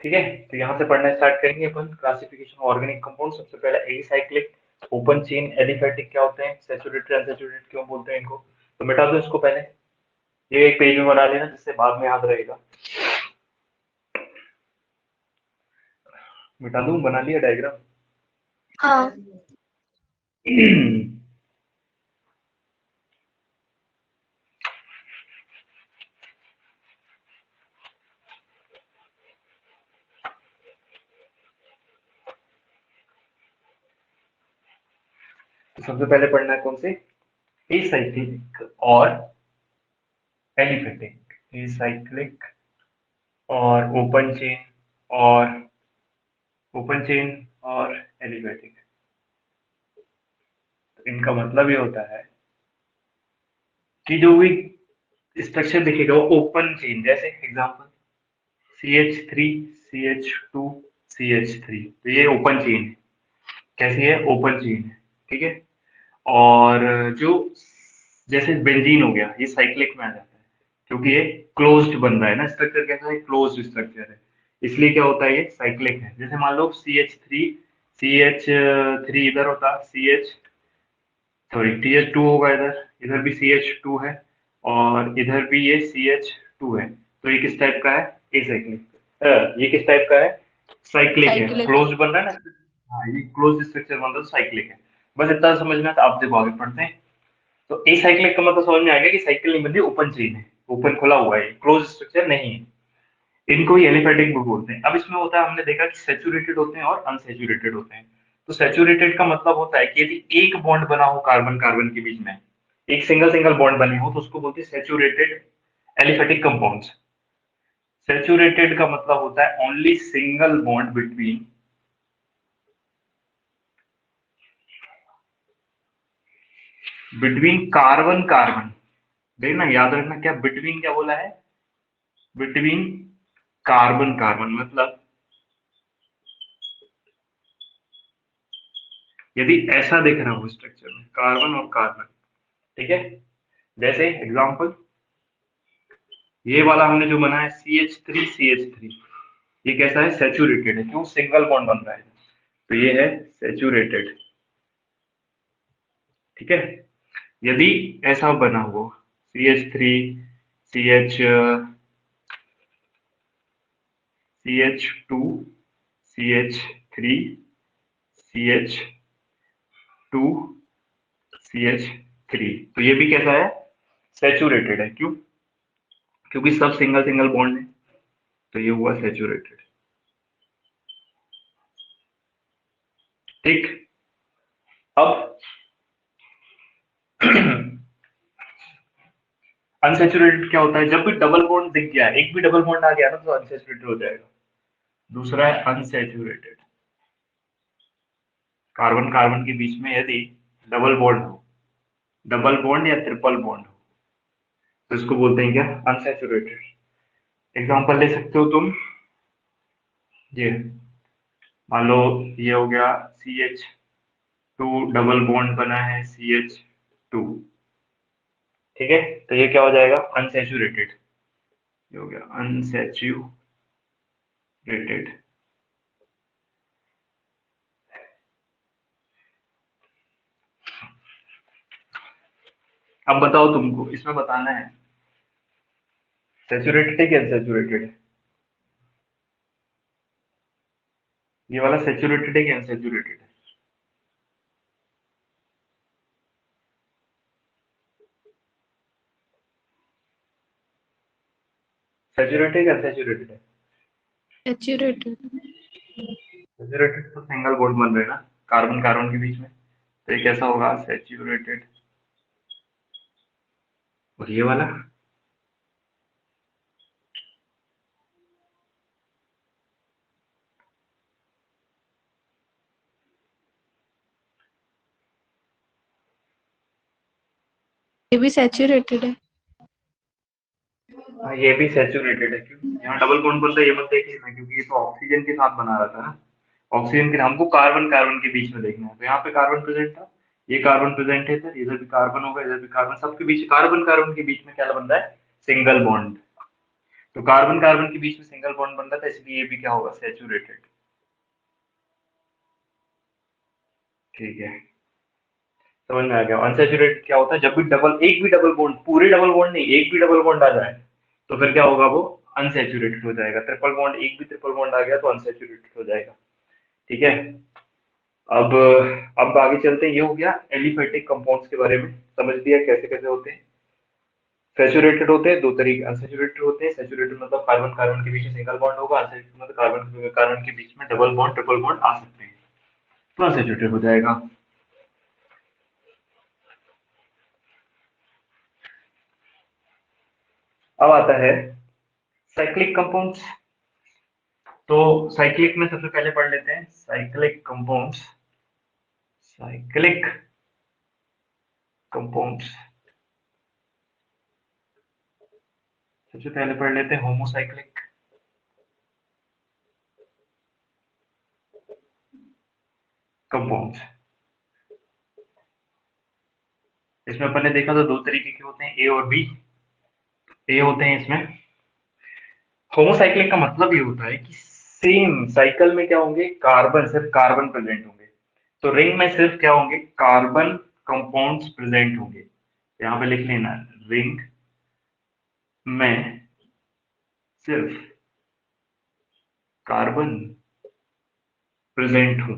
ठीक है, तो यहाँ से पढ़ना स्टार्ट करेंगे अपन क्लासिफिकेशन ऑर्गेनिक कंपाउंड। सबसे पहले एसाइक्लिक, ओपन चेन, एलिफेटिक क्या होते हैं, सैचुरेटेड अनसैचुरेटेड क्यों बोलते हैं इनको, तो मिटा दो इसको पहले, ये एक पेज में बना लेना जिससे बाद में याद रहेगा। मिटा दूं, बना लिया डायग्राम। हाँ। तो सबसे पहले पढ़ना है कौन से, एसाइक्लिक और एलिफेटिक। एसाइक्लिक और ओपन चेन और एलिफेटिक। तो इनका मतलब ये होता है कि जो भी स्ट्रक्चर दिखेगा वो ओपन चेन, जैसे एग्जांपल CH3 CH2 CH3, तो ये ओपन चेन है। कैसी है, ओपन चेन है। ठीक है, और जो जैसे बेंजीन हो गया, ये साइक्लिक में आ जाता है क्योंकि ये क्लोज्ड बन रहा है ना, स्ट्रक्चर कैसा है, क्लोज्ड स्ट्रक्चर है, इसलिए क्या होता है ये साइक्लिक है। जैसे मान लो CH3 इधर होता, TH2 होगा, इधर इधर भी CH2 है और इधर भी ये CH2 है, तो ये किस टाइप का है, एसाइक्लिक। ये किस टाइप का है, साइक्लिक है, साइक्लिक। क्लोज बन रहा है ना। हाँ, ये क्लोज स्ट्रक्चर बन रहा है, साइक्लिक है। बस इतना समझना था, आप देखो आगे पढ़ते हैं। तो एसाइक्लिक का मतलब समझ में आ गया कि साइकिल नहीं बनती, ओपन चेन है, ओपन खुला हुआ है, क्लोज स्ट्रक्चर नहीं है। इनको ही एलिफेटिक भी बोलते हैं। अब इसमें होता है, हमने देखा कि सैचुरेटेड होते हैं और अनसैचुरेटेड होते हैं। तो सैचुरेटेड का मतलब होता है कि यदि एक बॉन्ड बना हो कार्बन कार्बन के बीच में, एक सिंगल सिंगल बॉन्ड बने हो, तो उसको बोलते हैं सैचुरेटेड एलिफेटिक कंपाउंड्स। सैचुरेटेड का मतलब होता है only single bond between carbon carbon. देखना, याद रखना, क्या बिटवीन क्या बोला है, बिटवीन कार्बन कार्बन, मतलब यदि ऐसा दिख रहा हो स्ट्रक्चर में कार्बन और कार्बन। ठीक है, जैसे एग्जांपल ये वाला हमने जो बनाया CH3 ये कैसा है, सैचुरेटेड है, क्यों, सिंगल बॉन्ड बन रहा है, तो ये है सैचुरेटेड। ठीक है। यदि ऐसा बना हो CH3 CH CH2 CH3 CH2 CH3, तो ये भी कैसा है, सैचुरेटेड है। क्यों? क्योंकि सब सिंगल सिंगल बॉन्ड है, तो ये हुआ सैचुरेटेड। ठीक। अब अनसैचुरेटेड क्या होता है? जब भी डबल बॉन्ड दिख गया, एक भी डबल बॉन्ड आ गया ना, तो अनसैचुरेटेड हो जाएगा। दूसरा है अनसैचुरेटेड, कार्बन कार्बन के बीच में यदि डबल बॉन्ड हो, डबल बॉन्ड या ट्रिपल बॉन्ड हो, तो इसको बोलते हैं क्या? अनसैचुरेटेड। एग्जांपल ले सकते हो तुम, ये मान लो ये हो गया CH2 डबल बॉन्ड बना है CH2, ठीक है, तो ये क्या हो जाएगा? अनसैचुरेटेड। ये हो गया अनसैचुरेटेड। अब बताओ, तुमको इसमें बताना है सैचुरेटेड है कि अनसैचुरेटेड है। ये वाला सैचुरेटेड है कि अनसैचुरेटेड है? सैचुरेटेड है कि अनसैचुरेटेड है? Saturated. सैचुरेटेड तो सिंगल बॉन्ड बन रहे हैं ना, कार्बन कार्बन के बीच में, तो ये कैसा होगा? सैचुरेटेड। और ये वाला ये भी saturated है। हाँ, ये भी सैचुरेटेड है। क्यों? यहाँ डबल बॉन्ड बन रहा है, ये मत देखिए ना, क्योंकि ये तो ऑक्सीजन के साथ बना रहा था ना। ऑक्सीजन के, हमको कार्बन कार्बन के बीच में देखना है, तो यहाँ पे कार्बन प्रेजेंट था, ये कार्बन प्रेजेंट है, सर इधर भी कार्बन होगा, इधर भी कार्बन, सबके बीच कार्बन कार्बन के बीच में क्या बन रहा है? Single bond. तो कार्बन कार्बन के बीच में सिंगल बॉन्ड बन रहा था, इसलिए ये भी क्या होगा? सैचुरेटेड। ठीक है, समझ में आ गया। अनसैचुरेटेड क्या होता है? जब भी डबल, एक भी डबल बॉन्ड, पूरे डबल बॉन्ड नहीं, एक भी डबल बॉन्ड आ जाए, तो फिर क्या होगा? वो अनसैचुरेटेड हो जाएगा। ट्रिपल बॉन्ड, एक भी ट्रिपल बॉन्ड आ गया तो अनसैचुरेटेड हो जाएगा। ठीक है। अब अब आगे चलते हैं। ये हो गया एलिफेटिक कंपाउंड्स के बारे में, समझ लिया कैसे कैसे होते हैं। सैचुरेटेड होते हैं दो तरीके, अनसैचुरेटेड होते हैं। सैचुरेटेड मतलब कार्बन कार्बन के बीच में सिंगल बॉन्ड होगा, अनसैचुरेटेड मतलब कार्बन कार्बन के बीच में डबल बॉन्ड ट्रिपल बॉन्ड आ सकते हैं, तो अनसैचुरेटेड हो जाएगा। अब आता है साइक्लिक कंपाउंड्स। तो साइक्लिक में सबसे पहले पढ़ लेते हैं साइक्लिक कंपाउंड्स। साइक्लिक कंपाउंड्स सबसे पहले पढ़ लेते हैं होमोसाइक्लिक कंपाउंड्स। इसमें अपन ने देखा तो दो तरीके के होते हैं, ए और बी। ए होते हैं इसमें, होमोसाइक्लिक का मतलब ये होता है कि सेम साइकिल में क्या होंगे? कार्बन, सिर्फ कार्बन प्रेजेंट होंगे। तो रिंग में सिर्फ क्या होंगे? कार्बन कंपाउंड्स प्रेजेंट होंगे। यहाँ पे लिख लेना, रिंग में सिर्फ कार्बन प्रेजेंट हो,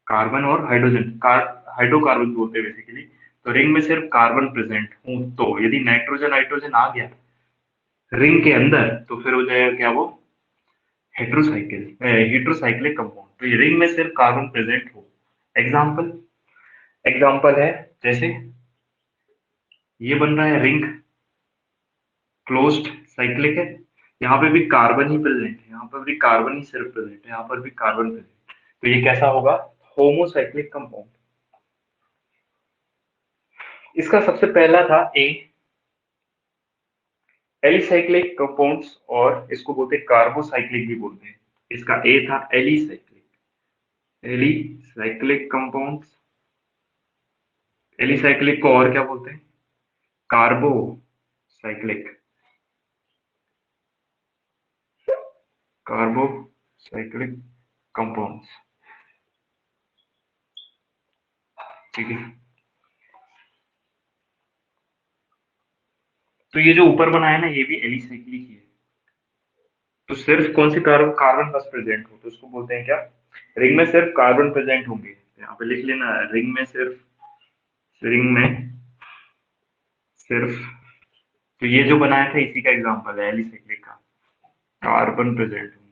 कार्बन और हाइड्रोजन, हाइड्रोकार्बन बोलते हैं बेसिकली। तो रिंग में सिर्फ कार्बन प्रेजेंट हो, तो यदि नाइट्रोजन नाइट्रोजन आ गया रिंग के अंदर, तो फिर हो जाएगा क्या? वो हेट्रोसाइक्लिक कंपाउंड। तो ये रिंग में सिर्फ कार्बन प्रेजेंट हो। एग्जाम्पल, एग्जाम्पल है जैसे ये बन रहा है रिंग, क्लोज्ड साइक्लिक है, यहाँ पे भी कार्बन ही प्रेजेंट है, यहाँ पर भी कार्बन ही सिर्फ प्रेजेंट है, यहाँ पर भी कार्बन प्रेजेंट। तो ये कैसा होगा? Homocyclic compound. इसका सबसे पहला था ए, एलिसाइक्लिक कंपाउंड्स, और इसको बोलते हैं कार्बोसाइक्लिक भी बोलते हैं। इसका ए था एलिसाइक्लिक, एलिसाइक्लिक कंपाउंड्स। एलिसाइक्लिक को और क्या बोलते हैं? Carbocyclic, carbocyclic compounds. ठीक है। तो ये जो ऊपर बना है ना, ये भी एलिसाइक्लिक ही है। तो सिर्फ कौन सी कार्बन बस प्रेजेंट हो तो उसको बोलते हैं क्या, रिंग में सिर्फ कार्बन प्रेजेंट होंगे। यहाँ पे लिख लेना, रिंग में सिर्फ, तो ये जो बनाया था इसी का एग्जांपल है एलिसाइक्लिक का, कार्बन प्रेजेंट होंगे।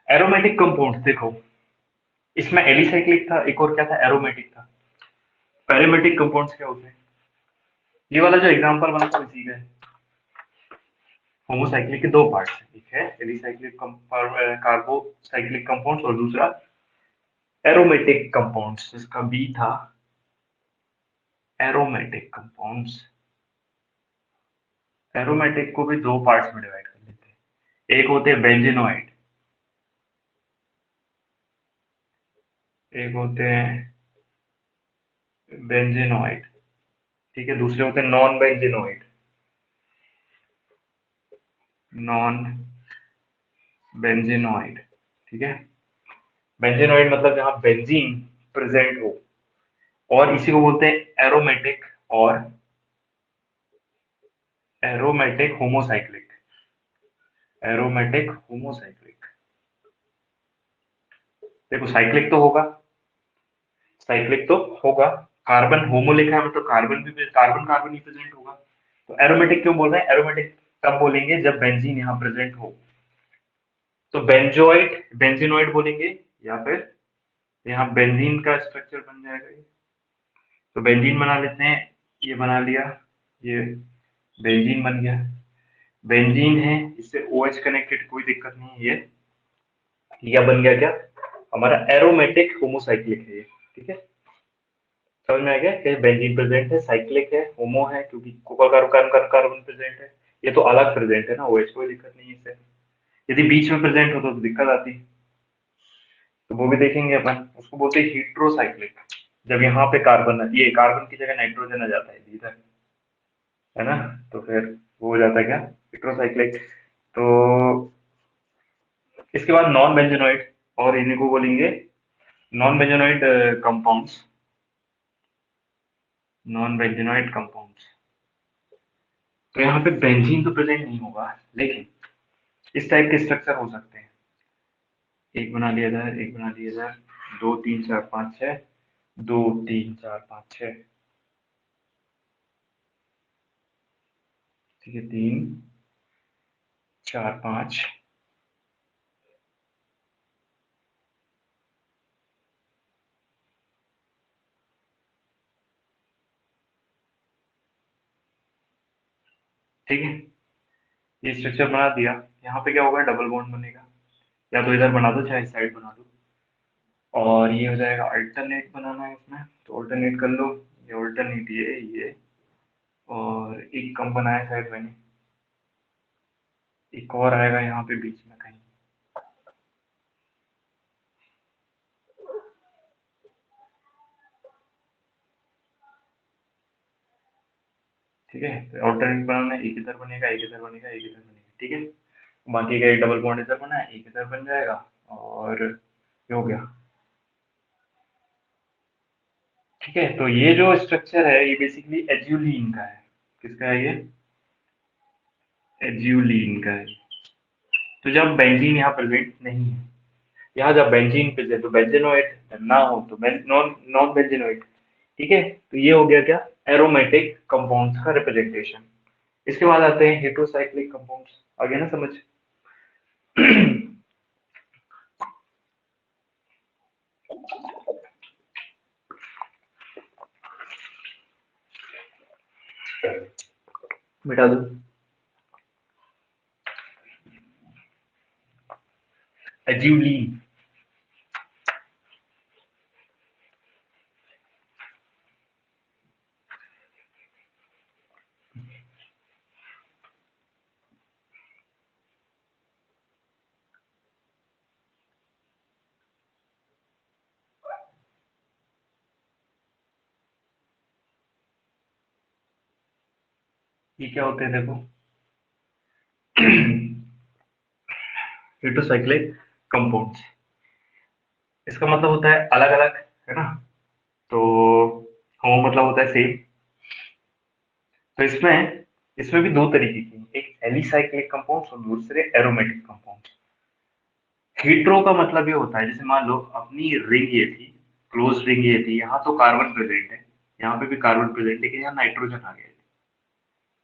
एरोमेटिक कंपाउंड देखो, इसमें एलिसाइक्लिक था, एक और क्या था, एरोमेटिक था। एरोमेटिक कंपाउंड्स क्या होते हैं, ये वाला जो एग्जांपल बना था इसी का है। होमोसाइक्लिक के दो पार्ट्स हैं, एक है एलिसाइक्लिक कार्बोसाइक्लिक कंपाउंड्स और दूसरा एरोमेटिक कंपाउंड्स, जिसका बी था एरोमेटिक कंपाउंड्स। एरोमेटिक को भी दो पार्ट्स में डिवाइड कर लेते हैं, एक होते हैं बेंजीनोइड, एक होते हैं बेंजीनोइड, ठीक है, दूसरे होते हैं नॉन बेंजीनोइड। नॉन बेंजीनोइड, ठीक है। बेंजीनोइड मतलब जहां बेंजीन प्रेजेंट हो, और इसी को बोलते हैं एरोमेटिक और एरोमेटिक होमोसाइक्लिक। एरोमेटिक होमोसाइक्लिक, देखो साइक्लिक तो होगा, कार्बन होमो लिखा है मतलब कार्बन कार्बन ही प्रेजेंट होगा। तो एरोमेटिक क्यों बोल रहे हैं, एरोमेटिक तब बोलेंगे जब बेंजीन यहाँ प्रेजेंट हो, तो बेंजीनोइड बोलेंगे, या फिर यहाँ बेंजीन का स्ट्रक्चर बन जाएगा ये। तो बेंजीन बना लेते हैं, ये बना लिया, ये बेंजीन बन गया। बेंजीन है, इससे OH कनेक्टेड, कोई दिक्कत नहीं है। ये बन गया क्या, हमारा एरोमेटिक होमोसाइक्लिक है ये, ठीक है। समझ में आ गया कि बेंजीन प्रेजेंट है, साइक्लिक है, होमो है क्योंकि कार्बन प्रेजेंट है। ये तो अलग प्रेजेंट है ना, OH, कोई दिक्कत नहीं है इससे। यदि बीच में प्रेजेंट हो तो दिक्कत आती, तो वो भी देखेंगे अपन, उसको बोलते हैं हीट्रोसाइक्लिक। जब यहाँ पे ये कार्बन की जगह नाइट्रोजन आ जाता है इधर, है ना, तो फिर वो हो जाता है क्या, हीट्रोसाइक्लिक। तो इसके बाद नॉन बेंजीनोइड, और इन्हीं को बोलेंगे non benzenoid compounds. Non benzenoid compounds, तो यहाँ पे बेंजीन तो प्रेजेंट नहीं होगा, लेकिन इस टाइप के स्ट्रक्चर हो सकते हैं। एक बना लिया इधर, एक बना लिया इधर, 2 3 4 5 6, 2 3 4 5 6, ठीक है, 3 4 5, ठीक है। ये स्ट्रक्चर बना दिया, यहाँ पे क्या होगा, डबल बॉन्ड बनेगा, या तो इधर बना दो चाहे इस साइड बना दो, और ये हो जाएगा अल्टरनेट बनाना है इसमें, तो अल्टरनेट कर लो, ये अल्टरनेट ये, और एक कम बनाया शायद मैंने, एक और आएगा यहाँ पे बीच में कहीं, ठीक है। तो अल्टरनेट बनाना है, एक इधर बनेगा, एक इधर बनेगा, एक इधर बनेगा, ठीक है। बाकी का एक डबल बॉन्ड इधर बना है, एक इधर बन जाएगा, और ये हो गया, ठीक है। तो ये जो स्ट्रक्चर है ये बेसिकली एज्यूलीन का है, किसका है ये, एज्यूलीन का है। तो जब बेंजीन यहाँ प्रेजेंट नहीं है, यहाँ जब बेंजीन प्रेजेंट, तो बेंजीनोइड ना हो तो नॉन नॉन बेंजीनोइड, ठीक है। तो ये हो गया क्या, एरोमेटिक कंपाउंड्स का रिप्रेजेंटेशन। इसके बाद आते हैं हेट्रोसाइक्लिक कंपाउंड्स, आगे ना समझ। मिटा दो, एज्यूलीन, ये क्या होते हैं देखो, हेटेरोसाइक्लिक कंपाउंड्स, इसका मतलब होता है अलग अलग, है ना। तो होमो मतलब होता है सेम। तो इसमें इसमें भी दो तरीके की, एक एलिसाइक्लिक कंपाउंड्स और दूसरे एरोमेटिक कंपाउंड्स। हेट्रो का मतलब ये होता है, जैसे मान लो अपनी रिंग ये थी, क्लोज रिंग ये थी, यहाँ तो कार्बन प्रेजेंट है, यहाँ पे भी कार्बन प्रेजेंट है, लेकिन यहाँ नाइट्रोजन आ गया।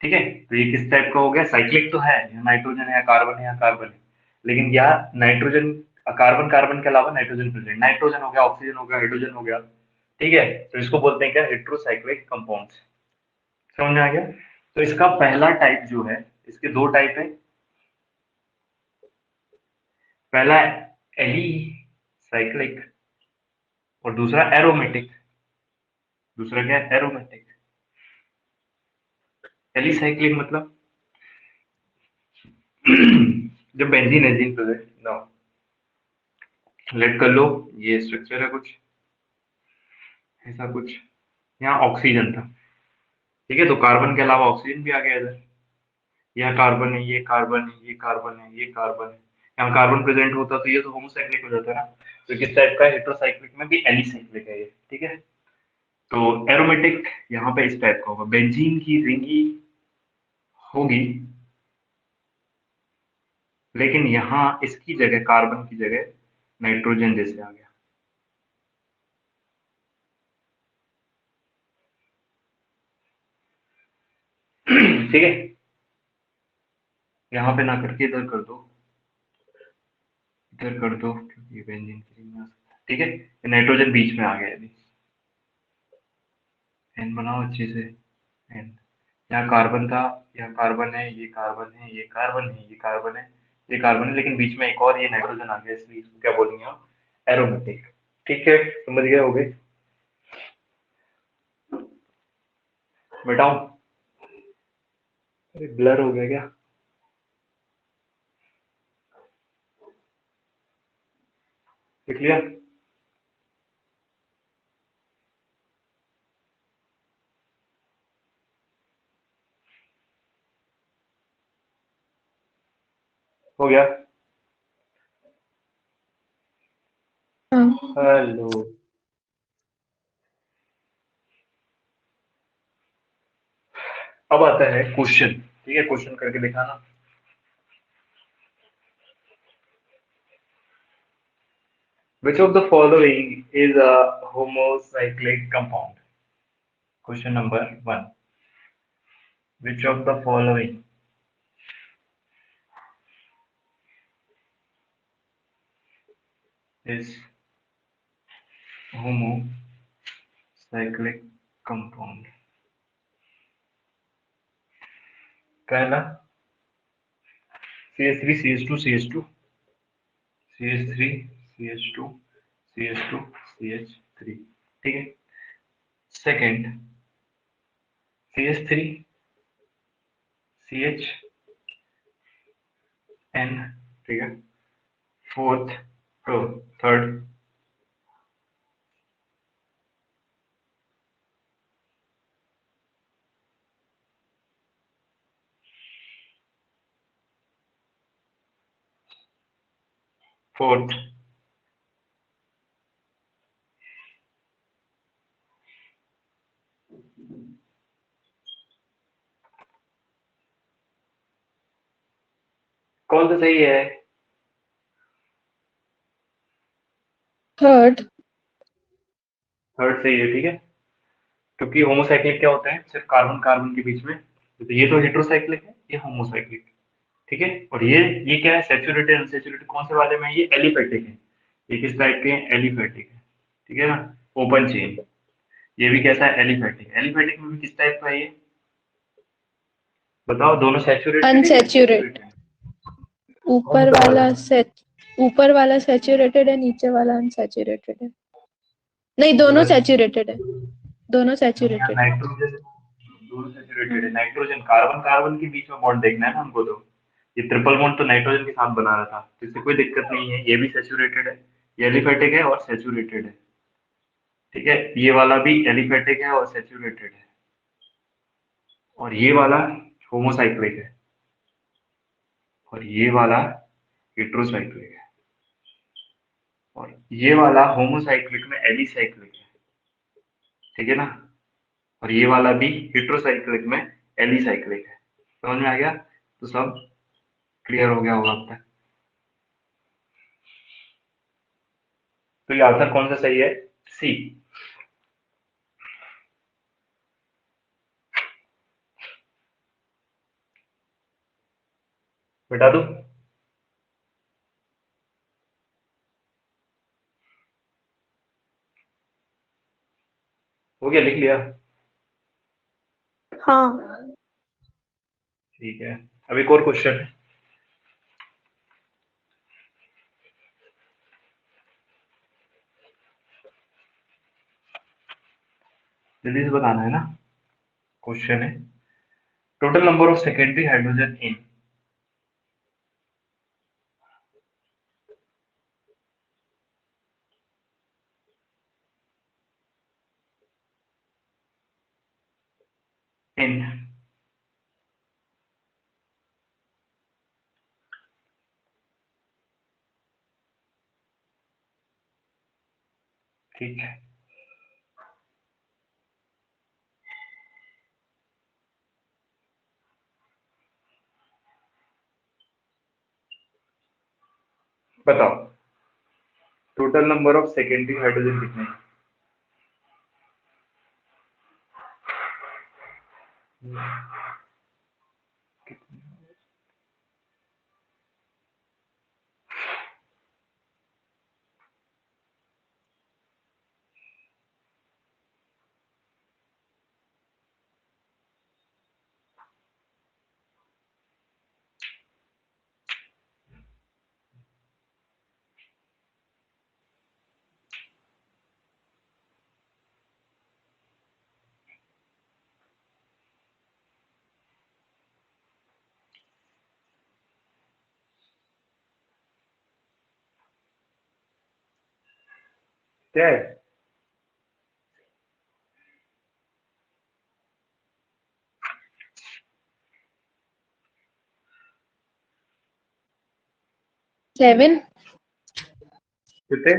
ठीक है, तो ये किस टाइप का हो गया, साइक्लिक तो है, यहाँ नाइट्रोजन है, यहाँ कार्बन है, यहाँ कार्बन है, लेकिन यहाँ नाइट्रोजन, कार्बन कार्बन के अलावा नाइट्रोजन प्रेजेंट, नाइट्रोजन हो गया, ऑक्सीजन हो गया, हाइड्रोजन हो गया। ठीक है, तो इसको बोलते हैं क्या, हेट्रोसाइक्लिक कंपाउंड्स। समझ में आ गया। तो इसका पहला टाइप जो है, इसके दो टाइप है, पहला एलिसाइक्लिक और दूसरा एरोमेटिक। दूसरा क्या है, एरोमेटिक। एलिसाइक्लिक मतलब जब बेंजीन एंजीन प्रेजेंट ना हो। लेट कर लो, ये स्ट्रक्चर है कुछ ऐसा कुछ, यहाँ ऑक्सीजन था। ठीक है, तो कार्बन के अलावा ऑक्सीजन भी आ गया इधर, यहाँ कार्बन है, ये कार्बन है, ये कार्बन है, ये कार्बन है, यहाँ कार्बन प्रेजेंट होता तो ये तो होमोसाइक्लिक हो जाता है ना। तो किस टाइप का, हेटेरोसाइक्लिक में भी एलिसाइक्लिक है ये। ठीक है, तो एरोमेटिक यहाँ पे इस टाइप का होगा, बेंजीन की रिंग ही होगी, लेकिन यहाँ इसकी जगह, कार्बन की जगह नाइट्रोजन जैसे आ गया। ठीक है, यहाँ पे ना करके इधर कर दो, इधर कर दो, क्योंकि ये बेंजीन की रिंग में आ सकता है। ठीक है, नाइट्रोजन बीच में आ गया अभी। एन बनाओ अच्छे से, एन, यहाँ कार्बन था, यहाँ कार्बन है, ये कार्बन है, ये कार्बन है, ये कार्बन है, ये कार्बन है, लेकिन बीच में एक और ये नाइट्रोजन आ गया, इसलिए इसको क्या बोलेंगे हम, एरोमेटिक। ठीक है, समझ गए, हो गए, बताओ। अरे ब्लर हो गया क्या, देख लिया। हो गया, हाँ। हेलो। अब आता है क्वेश्चन। ठीक है, क्वेश्चन करके दिखाना। Which of the following is a homocyclic compound? Question number 1. Which of the following is homocyclic compound? पहला CH3 CH2 CH2 CH3 CH2 CH2 CH3। ठीक है, सेकंड CH3 CHN। ठीक है, फोर्थ, तो थर्ड फोर्थ कौन सा सही है, थर्ड। थर्ड सही है। ठीक है, क्योंकि होमोसाइक्लिक क्या होता है, सिर्फ कार्बन कार्बन के बीच में, तो ये तो हेटेरोसाइक्लिक है, ये होमोसाइक्लिक। ठीक है, और ये क्या है, सैचुरेटेड अनसैचुरेटेड कौन से वाले में है, ये एलिफेटिक है। ये किस टाइप के हैं, एलिफेटिक है। ठीक है ना, ओपन चेन। ये भी कैसा है, एलिफेटिक। एलिफेटिक में भी किस टाइप का है ये, बताओ, दोनों सैचुरेटेड है या अनसैचुरेट। अनसैचुरेटेड? ऊपर वाला ऊपर वाला सैचुरेटेड है, नीचे वाला अनसैचुरेटेड है। नहीं, दोनों सैचुरेटेड है, दोनों यहाँ सैचुरेटेड है। नाइट्रोजन दोनों सैचुरेटेड है, नाइट्रोजन कार्बन कार्बन के बीच में बॉन्ड देखना है ना हमको। तो ये ट्रिपल बॉन्ड तो नाइट्रोजन के साथ बना रहा था, तो इससे कोई दिक्कत नहीं है, ये भी सैचुरेटेड है, ये एलिफेटिक है और सैचुरेटेड है। ठीक है, ये वाला भी एलिफेटिक है और सैचुरेटेड है, और ये वाला होमोसाइक्लिक है, और ये वाला हेट्रोसाइक्लिक है, और ये वाला होमोसाइक्लिक में एलिसाइक्लिक है, ठीक है ना, और ये वाला भी हेट्रोसाइक्लिक में एलिसाइक्लिक है। समझ में आ गया? तो सब क्लियर हो गया होगा अब तक। तो ये आंसर कौन सा सही है? सी। बता दो। हो गया, लिख लिया? हाँ। ठीक है, अब एक और क्वेश्चन है। जल्दी से बताना है ना। क्वेश्चन है, total number of secondary hydrogen in ठीक है, बताओ total number of secondary hydrogen कितने हैं? 10। 7। कितने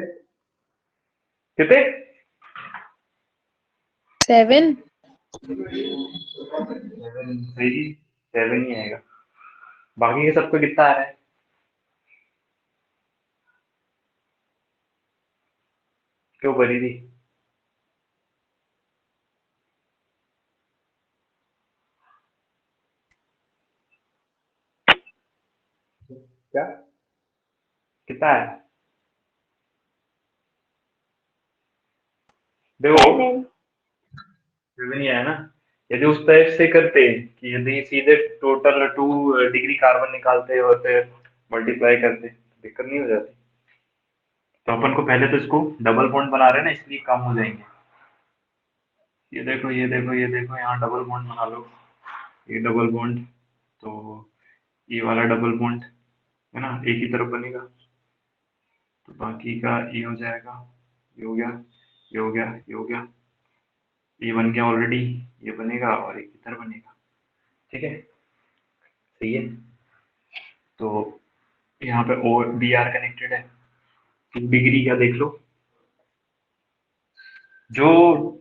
कितने? 7। 7 सही, 7 ही आएगा। बाकी के सबको कितना आ रहा है? क्यों करी थी? क्या कितना है? देखो 7। 7 ही आया ना। यदि उस टाइप से करते कि यदि सीधे टोटल 2 डिग्री कार्बन निकालते और फिर मल्टीप्लाई करते, दिक्कत नहीं हो जाती। तो अपन को पहले तो इसको डबल बॉन्ड बना रहे हैं ना, इसलिए कम हो जाएंगे। ये देखो, ये देखो, ये देखो, यहाँ डबल बॉन्ड बना लो, ये डबल बॉन्ड, तो ये वाला डबल बॉन्ड है ना, एक ही तरफ बनेगा, तो बाकी का ये हो जाएगा, ये हो गया, ये हो गया, ये हो गया, ये बन गया ऑलरेडी, ये बनेगा और एक इधर बनेगा। ठीक है, सही है। तो यहाँ पे ओ बी आर कनेक्टेड है, तो डिग्री क्या देख लो, जो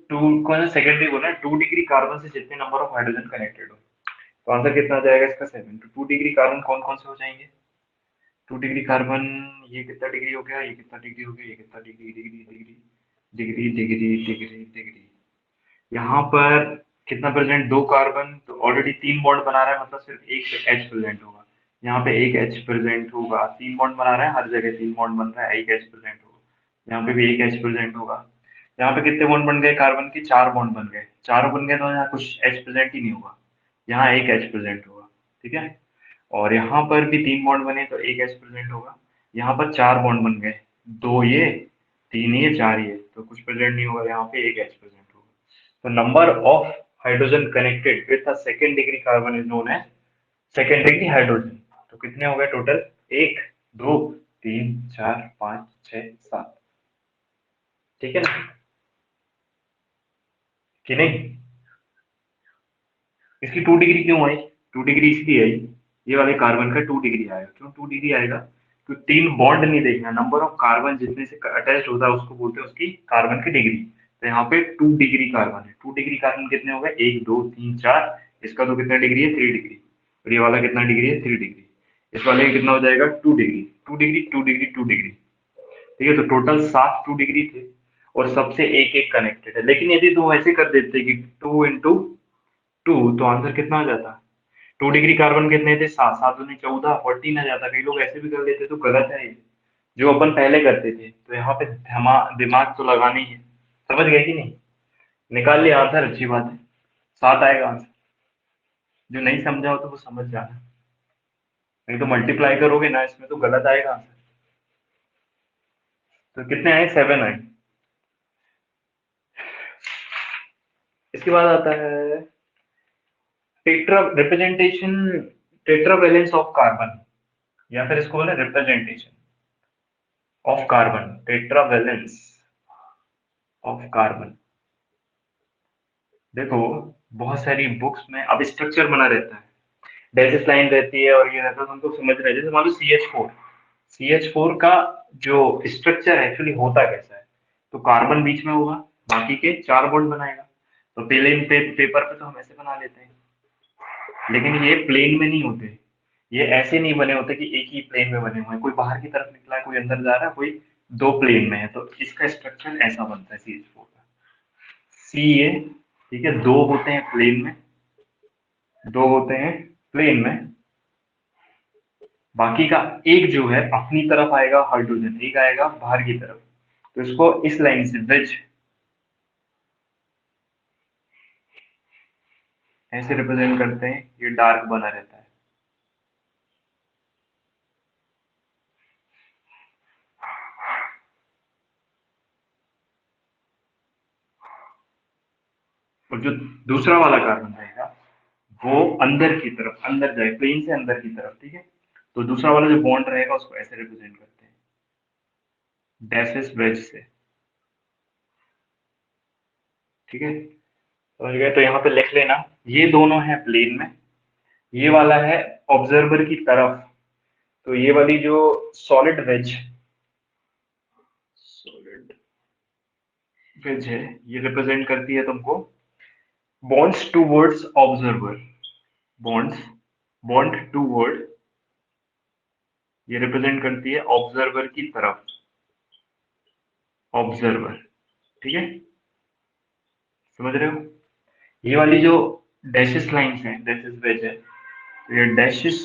टू कौन सा सेकेंडरी बोला, 2 डिग्री कार्बन से जितने नंबर ऑफ हाइड्रोजन कनेक्टेड हो, तो आंसर कितना आ जाएगा इसका? 7। तो 2 डिग्री कार्बन कौन कौन से हो जाएंगे? 2 डिग्री कार्बन, ये कितना डिग्री हो गया, ये कितना डिग्री हो गया, ये कितना degree, degree degree degree degree degree degree, यहाँ पर कितना प्रेजेंट? 2 कार्बन, तो ऑलरेडी 3 बॉन्ड बना रहा है, मतलब सिर्फ एक एच प्रेजेंट होगा। यहाँ पे एक एच प्रेजेंट होगा, 3 बॉन्ड बना रहा है, हर जगह 3 बॉन्ड बन रहा है, एक एच प्रेजेंट होगा। यहाँ पे भी एक एच प्रेजेंट होगा। यहाँ पे कितने बॉन्ड बन गए कार्बन के? 4 बॉन्ड बन गए। 4 बन गए तो यहाँ कुछ एच प्रेजेंट ही नहीं होगा, यहाँ एक एच प्रेजेंट होगा। ठीक है, और यहाँ पर भी 3 बॉन्ड बने तो एक एच प्रेजेंट होगा। यहाँ पर 4 बॉन्ड बन गए, 2 ये, 3 ये, 4 ये, तो कुछ प्रेजेंट नहीं होगा, यहाँ पे एक एच प्रेजेंट होगा। तो number of hydrogen connected with a second degree carbon is known as second degree hydrogen. तो कितने हो गए टोटल? 1 2 3 4 5 6 7। ठीक है ना, कि नहीं? इसकी 2 डिग्री क्यों आई? 2 डिग्री इसलिए आई, ये वाले कार्बन का 2 डिग्री आएगा। क्यों 2 डिग्री आएगा? क्योंकि 3 बॉन्ड नहीं देखना, नंबर ऑफ कार्बन जितने से अटैच होता है उसको बोलते हैं उसकी कार्बन की डिग्री। तो यहाँ पे 2 डिग्री कार्बन है। 2 डिग्री कार्बन कितने हो गए? 1 2 3 4। इसका तो कितना डिग्री है? 3 डिग्री। और ये वाला कितना डिग्री है? 3 डिग्री। इस वाले का कितना हो जाएगा? 2 डिग्री। 2 degree 2 degree 2 degree. ठीक है, तो टोटल 7 2 डिग्री थे और सबसे एक एक कनेक्टेड है। लेकिन यदि दो ऐसे कर देते कि 2 इंटू 2, तो आंसर कितना आ जाता? 2 डिग्री कार्बन कितने थे? 7 7 दूनी 14, 14 आ जाता। कई लोग ऐसे भी कर लेते, तो गलत है ये, जो अपन पहले करते थे। तो यहाँ पे दिमाग तो लगाना ही है। समझ गए कि नहीं? निकाल लिया आंसर, अच्छी बात है, 7 आएगा आंसर। जो नहीं समझा हो तो वो समझ जाना, नहीं तो मल्टीप्लाई करोगे ना इसमें तो गलत आएगा आंसर। तो कितने आए? 7 आए। इसके बाद आता है tetra representation, tetravalence of carbon, या फिर इसको बोले representation of carbon, tetravalence of carbon. देखो, बहुत सारी बुक्स में अब स्ट्रक्चर बना रहता है, डैशेस लाइन रहती है और ये रहता है, तो हमको समझ रहे हैं। जैसे मान लो CH4 का जो स्ट्रक्चर एक्चुअली होता कैसा है, तो कार्बन बीच में होगा, बाकी के 4 बॉन्ड बनाएगा। तो प्लेन पेपर पे तो हम ऐसे बना लेते हैं, लेकिन ये प्लेन में नहीं होते। ये ऐसे नहीं बने होते कि एक ही प्लेन में बने हुए हैं, कोई बाहर की तरफ निकला है, कोई अंदर जा रहा है, कोई दो प्लेन में है। तो इसका स्ट्रक्चर ऐसा बनता है CH4 का। CA, ठीक है, दो होते हैं प्लेन में, दो होते हैं प्लेन में, बाकी का एक जो है अपनी तरफ आएगा हाइड्रोजन, एक आएगा बाहर की तरफ। तो इसको इस लाइन से वेज ऐसे रिप्रेजेंट करते हैं, ये डार्क बना रहता है। और जो दूसरा वाला कार्बन रहेगा वो अंदर की तरफ, अंदर जाए प्लेन से अंदर की तरफ, ठीक है। तो दूसरा वाला जो बॉन्ड रहेगा उसको ऐसे रिप्रेजेंट करते हैं, डैशेस वेज से, ठीक है। समझ गए? तो यहाँ पे लिख लेना, ये दोनों है प्लेन में, ये वाला है ऑब्जर्वर की तरफ। तो ये वाली जो सॉलिड वेज, सॉलिड वेज है, ये रिप्रेजेंट करती है तुमको bonds towards observer, bonds, bond toward, ये रिप्रेजेंट करती है ऑब्जर्वर की तरफ, ऑब्जर्वर, ठीक है। समझ रहे हो? ये वाली जो डैशेस लाइंस हैं, डैशेस वेज है, तो ये डैशेस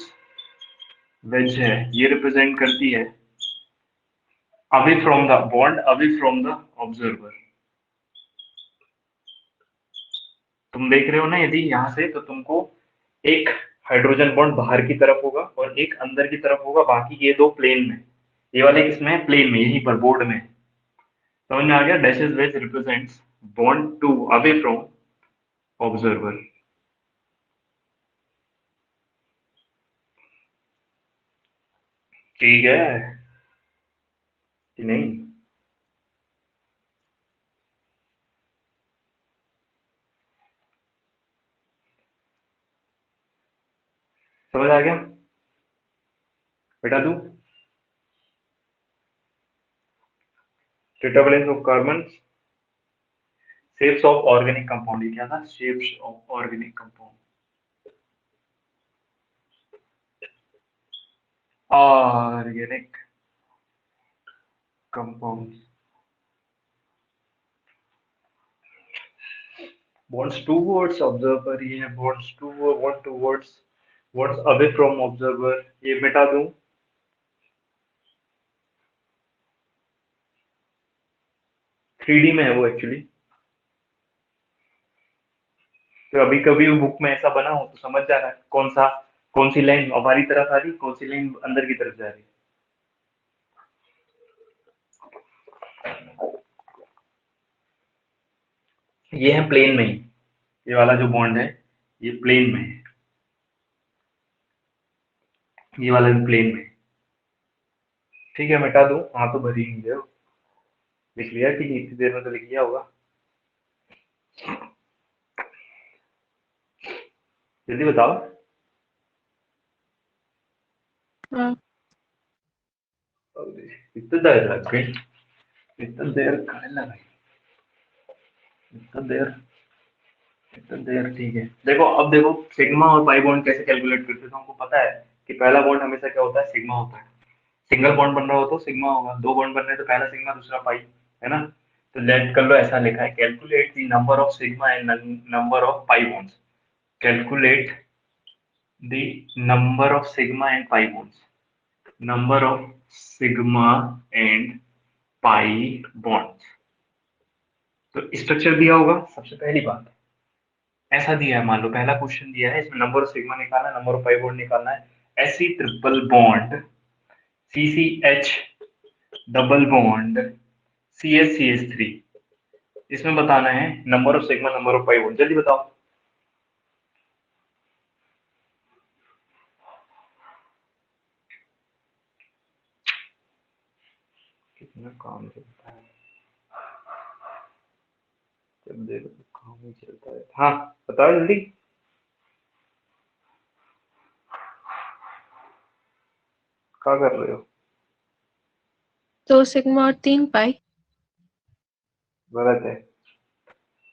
वेज है, ये रिप्रेजेंट करती है away from the bond, away from the observer. तुम देख रहे हो ना, यदि यहाँ से तो तुमको एक हाइड्रोजन बॉन्ड बाहर की तरफ होगा और एक अंदर की तरफ होगा, बाकी ये दो प्लेन में। ये वाले किसमें है? प्लेन में, यहीं पर बोर्ड में। समझ में आ गया? Dashes wedge represents bond to away from observer. ठीक है कि नहीं? समझ आ गया? बेटा दूं tetravalence of carbon, shapes of organic compound. ये क्या था? Shapes of organic compound, organic compound, bonds towards observer, ये है bonds to, bond towards, bonds away from observer, ये मिटा दूं। 3D में है वो एक्चुअली। तो अभी कभी बुक में ऐसा बना हो तो समझ जाना कौन सा, कौन सी लाइन हमारी तरफ आ रही, कौन सी लाइन अंदर की तरफ जा रही। ये है प्लेन में ही, ये वाला जो बॉन्ड है ये प्लेन में है, ये वाला भी प्लेन में है। ठीक है, मिटा दूं? हाँ तो भरी नहीं है, लिख लिया कि इतनी देर में तो लिख लिया होगा। जल्दी बताओ। इतना देर लग गई, इतना देर काहे लगाई, इतना देर ठीक है। देखो अब देखो सिग्मा और पाई बॉन्ड कैसे कैलकुलेट करते हैं, तो हमको पता है कि पहला बॉन्ड हमेशा क्या होता है, सिग्मा होता है। सिंगल बॉन्ड बन रहा हो तो सिग्मा होगा, दो बॉन्ड बन रहे हैं तो पहला सिग्मा दूसरा पाई, है ना। तो लेट कर लो, ऐसा लिखा है, calculate the number of sigma and number of pi bonds, calculate the number of sigma and pi bonds, number of sigma and pi bonds. तो स्ट्रक्चर दिया होगा, सबसे पहली बात ऐसा दिया है, मान लो पहला क्वेश्चन दिया है, इसमें नंबर ऑफ सिग्मा निकालना है, नंबर ऑफ पाई बॉन्ड निकालना है, SC triple bond CCH double bond CH3, इसमें बताना है number of sigma number of pi bond, जल्दी बताओ। कितना काम चलता है, जब देखो तो काम ही चलता है। हाँ बताओ जल्दी। क्या कर रहे हो? 2 सिग्मा और 3 पाई। गलत है।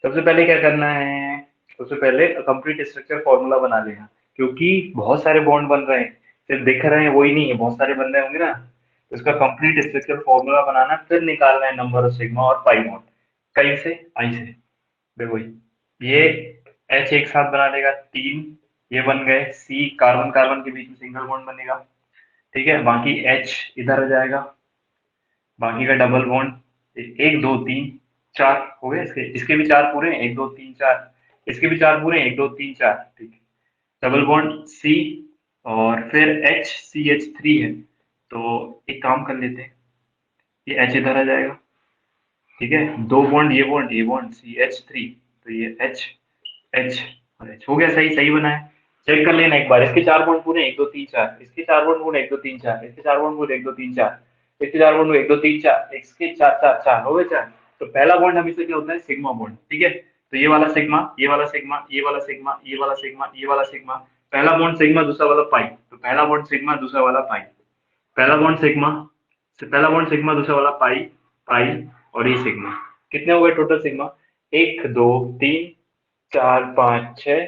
सबसे पहले क्या करना है, सबसे पहले कंप्लीट स्ट्रक्चर फॉर्मूला बना लेना, क्योंकि बहुत सारे बॉन्ड बन रहे हैं, सिर्फ दिख रहे हैं वही नहीं है, बहुत सारे बन रहे होंगे ना, तो इसका कंप्लीट स्ट्रक्चर फॉर्मूला बनाना, फिर निकालना है नंबर ऑफ सिग्मा और पाई बॉन्ड। कहीं से, आई से, देखो ये H एक साथ बना लेगा 3, ये बन गए, C कार्बन कार्बन के बीच में सिंगल बॉन्ड बनेगा, ठीक है, बाकी H इधर आ जाएगा, बाकी का डबल बॉन्ड, 1 2 3 4 हो गए, इसके भी 4 पूरे हैं, 1 2 3 4, इसके भी 4 पूरे हैं, 1 2 3 4, ठीक है, डबल बॉन्ड C, और फिर HCH3 है, तो एक काम कर लेते हैं, ये H इधर आ जाएगा, ठीक है, 2 बॉन्ड, ये बॉन्ड CH3, तो ये H और H हो गया, सही सही बना है। चेक कर लेना एक बार, इसके 4 बॉन्ड पूरे, 1 2 3 4, इसके 4 बॉन्ड पूरे, 1 2 3 4, इसके 4 बॉन्ड पूरे, 1 2 3 4, इसके 4 बॉन्ड 1 2 3 4, इसके 4 4 4 हो गए 4। तो पहला बॉन्ड हमेशा क्या होता है, सिग्मा बॉन्ड, ठीक है, तो ये वाला सिग्मा, ये वाला सिग्मा, ये वाला सिग्मा, ये वाला सिग्मा, ये वाला सिग्मा, पहला बॉन्ड सिग्मा, दूसरा वाला पाई, तो पहला बॉन्ड सिग्मा, दूसरा वाला पाई, पहला बॉन्ड सिग्मा, पहला बॉन्ड सिग्मा, दूसरा वाला पाई, पाई और ये सिग्मा, कितने हो गए टोटल सिग्मा, 1 2 3 4 5 6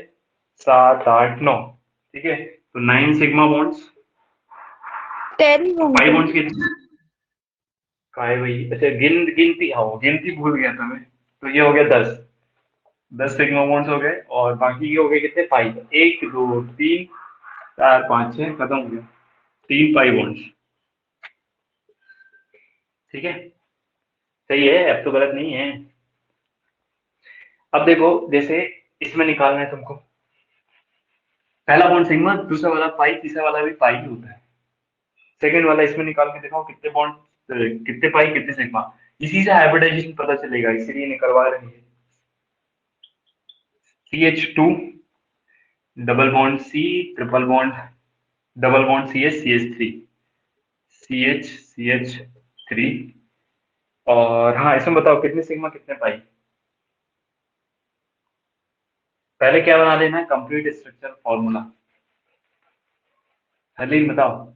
7 8 9, ठीक है, तो 9 सिग्मा बॉन्ड्स, 10 पाई होंगे। बॉन्ड्स कितने, काय भाई, अच्छा गिनती, हाँ गिनती भूल गया था मैं, तो ये हो गया 10 सिग्मा बॉन्ड्स हो गए, और बाकी ये हो गए कितने, पाई, 1 2 3 4 5 6 खत्म हो गया, 3 पाई बॉन्ड्स, ठीक है, सही है, अब तो गलत नहीं है। अब देखो जैसे इसमें निकालना है तुमको, पहला बॉन्ड सिग्मा, दूसरा वाला पाई, तीसरा वाला भी पाई ही होता है, सेकंड वाला इसमें निकाल के दिखाओ कितने बॉन्ड, कितने पाई कितने सिग्मा, इसी से हाइब्रिडाइजेशन पता चलेगा, इसीलिए निकलवा रहे हैं। CH2 double bond C triple bond double bond CH CH3, और हाँ इसमें बताओ कितने सिग्मा कितने पाई, पहले क्या बना लेना है, कंप्लीट स्ट्रक्चर फॉर्मूला, हलीम बताओ।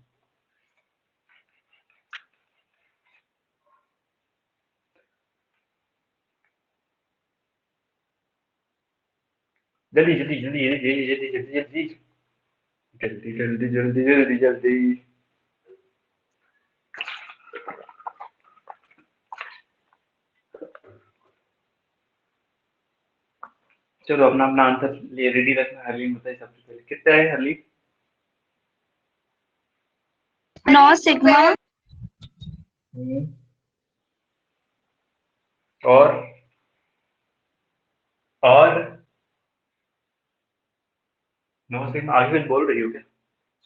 जल्दी जल्दी जल्दी जल्दी जल्दी जल्दी जल्दी जल्दी जल्दी जल्दी जल्दी जल्दी, चलो अपना अपना आंसर ले रेडी रखना, हरलीन बताइए सबसे पहले कितना है हरलीन। 9 सिग्मा और और 9 सिग्मा, आगे कुछ बोल रही हो क्या,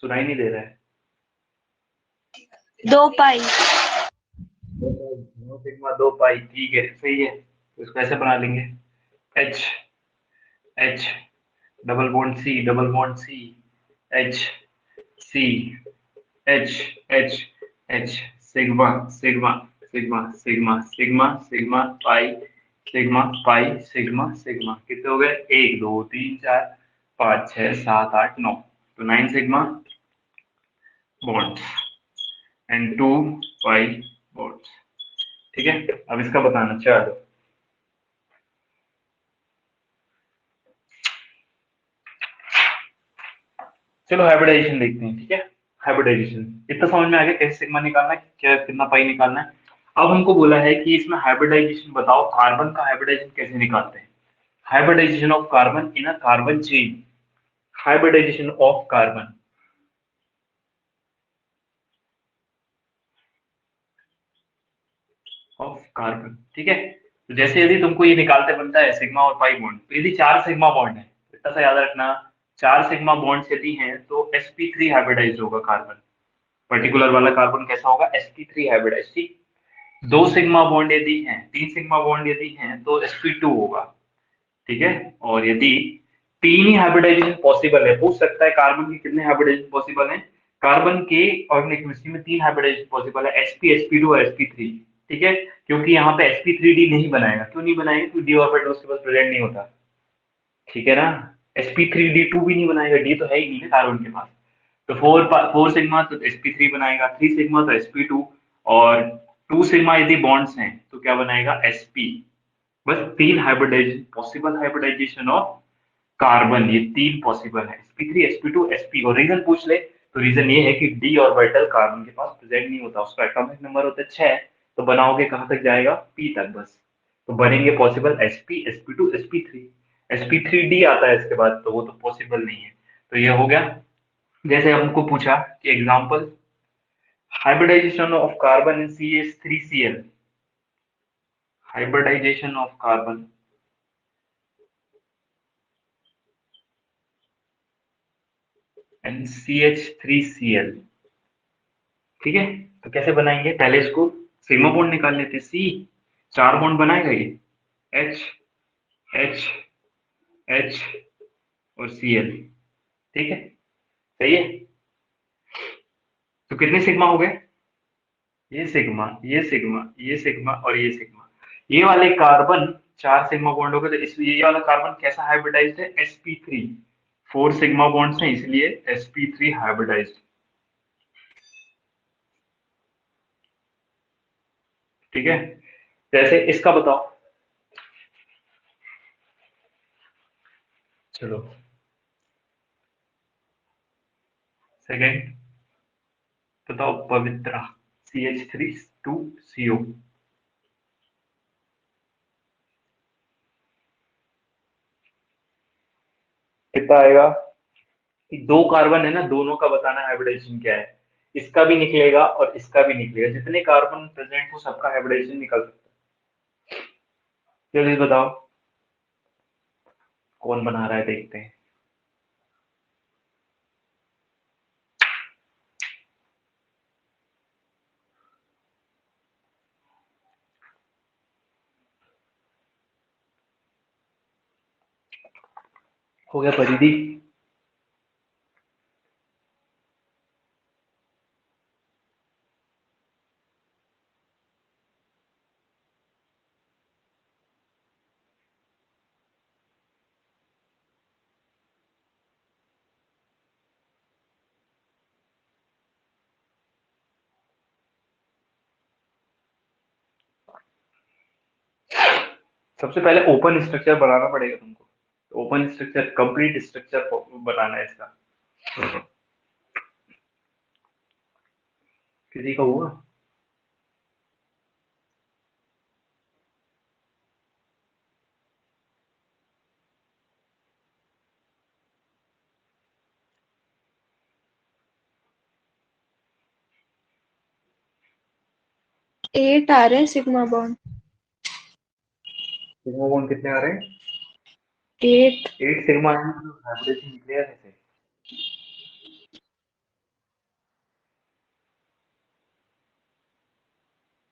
सुनाई नहीं दे रहा है। 2 पाई 9 सिग्मा 2 पाई, ठीक है सही है, तो इसको ऐसे बना लेंगे, H H double bond C double bond C H C H H H sigma sigma sigma sigma sigma sigma pi sigma pi sigma sigma, कितने हो गए, 1 2 3 4 5 6 7 8 9, तो 9 sigma bonds and 2 pi bonds. ठीक है, अब इसका बताना। चलो हाइब्रिडाइजेशन देखते हैं। ठीक है, हाइब्रिडाइजेशन इतना समझ में आ गया कैसे सिग्मा निकालना है, क्या कितना पाई निकालना है। अब हमको बोला है कि इसमें हाइब्रिडाइजेशन बताओ, कार्बन का हाइब्रिडाइजेशन कैसे निकालते हैं। Hybridization of carbon in a carbon chain, hybridization of carbon of carbon. ठीक है, तो जैसे यदि तुमको ये निकालते बनता है सिग्मा और पाई बॉन्ड, तो यदि 4 सिग्मा बॉन्ड है, इतना सा याद रखना, 4 सिग्मा बॉन्ड यदि हैं तो sp3 हाइब्रिडाइज होगा कार्बन। पर्टिकुलर वाला कार्बन कैसा होगा, sp3 हाइब्रिडाइज। ठीक, 2 सिग्मा बॉन्ड यदि हैं, 3 सिग्मा बॉन्ड यदि हैं तो sp2 होगा। ठीक है, और यदि 3 ही हाइब्रिडाइजेशन पॉसिबल है, पूछ सकता है कार्बन के कितने हाइब्रिडाइजेशन पॉसिबल हैं। कार्बन के ऑर्गेनिक केमिस्ट्री में 3 हाइब्रिडाइजेशन पॉसिबल है, sp sp2 और sp3। ठीक है, क्योंकि यहाँ पे sp3d नहीं बनाएगा। क्यों नहीं बनाएगा, क्योंकि डी ऑर्बिटल उसके पास प्रेजेंट नहीं होता। ठीक है ना, sp3d2 भी नहीं बनाएगा, डी तो है ही नहीं ना कार्बन के पास। तो 4 सिग्मा तो sp3 बनाएगा, 3 सिग्मा तो sp2, और 2 सिग्मा यदि बॉन्ड्स हैं तो क्या बनाएगा, sp। बस 3 hybridization possible, hybridization of carbon, ये 3 पॉसिबल है, sp3 sp2 sp। और रीजन पूछ ले तो रीजन ये है कि डी ऑर्बिटल कार्बन के पास प्रेजेंट नहीं होता, उसका एटॉमिक नंबर होता है 6, तो बनाओगे कहां तक जाएगा, p तक बस। तो बनेंगे possible sp sp2 sp3। sp3d आता है इसके बाद, तो वो तो पॉसिबल नहीं है। तो ये हो गया। जैसे हमको पूछा कि example, hybridization of carbon in CH3Cl, hybridization of carbon NCH3Cl। ठीक है, तो कैसे बनाएंगे, पहले इसको सिग्मा बॉन्ड निकाल लेते हैं। सी 4 बॉन्ड बनाएगा ये, H H H और Cl। ठीक है, सही है। तो कितने सिग्मा हो गए, ये सिग्मा ये सिग्मा ये सिग्मा और ये सिग्मा। ये वाले कार्बन 4 सिग्मा बॉन्ड हो गए, तो इसलिए ये वाला कार्बन कैसा हाइब्रिडाइज्ड है, sp3। 4 सिग्मा बॉन्ड्स हैं इसलिए sp3 हाइब्रिडाइज्ड। ठीक है, जैसे इसका बताओ। चलो सेकेंड बताओ, पवित्रा CH3 2CO। कितना आएगा कि 2 कार्बन है ना, दोनों का बताना हाइब्रिडाइजेशन क्या है। इसका भी निकलेगा और इसका भी निकलेगा, जितने कार्बन प्रेजेंट हो सबका हाइब्रिडाइजेशन निकल सकता है। जल्दी बताओ कौन बना रहा है, देखते हैं। हो गया परिधि। सबसे पहले ओपन स्ट्रक्चर बनाना पड़ेगा तुमको। तो ओपन स्ट्रक्चर, कंप्लीट स्ट्रक्चर बनाना है इसका। किसी का हुआ, एट आ रहे हैं सिग्मा बॉन्ड। सिग्मा बॉन्ड कितने आ रहे हैं, 8। 8 सिग्मा है, तो हाइब्रिडेशन निकलेगा कैसे।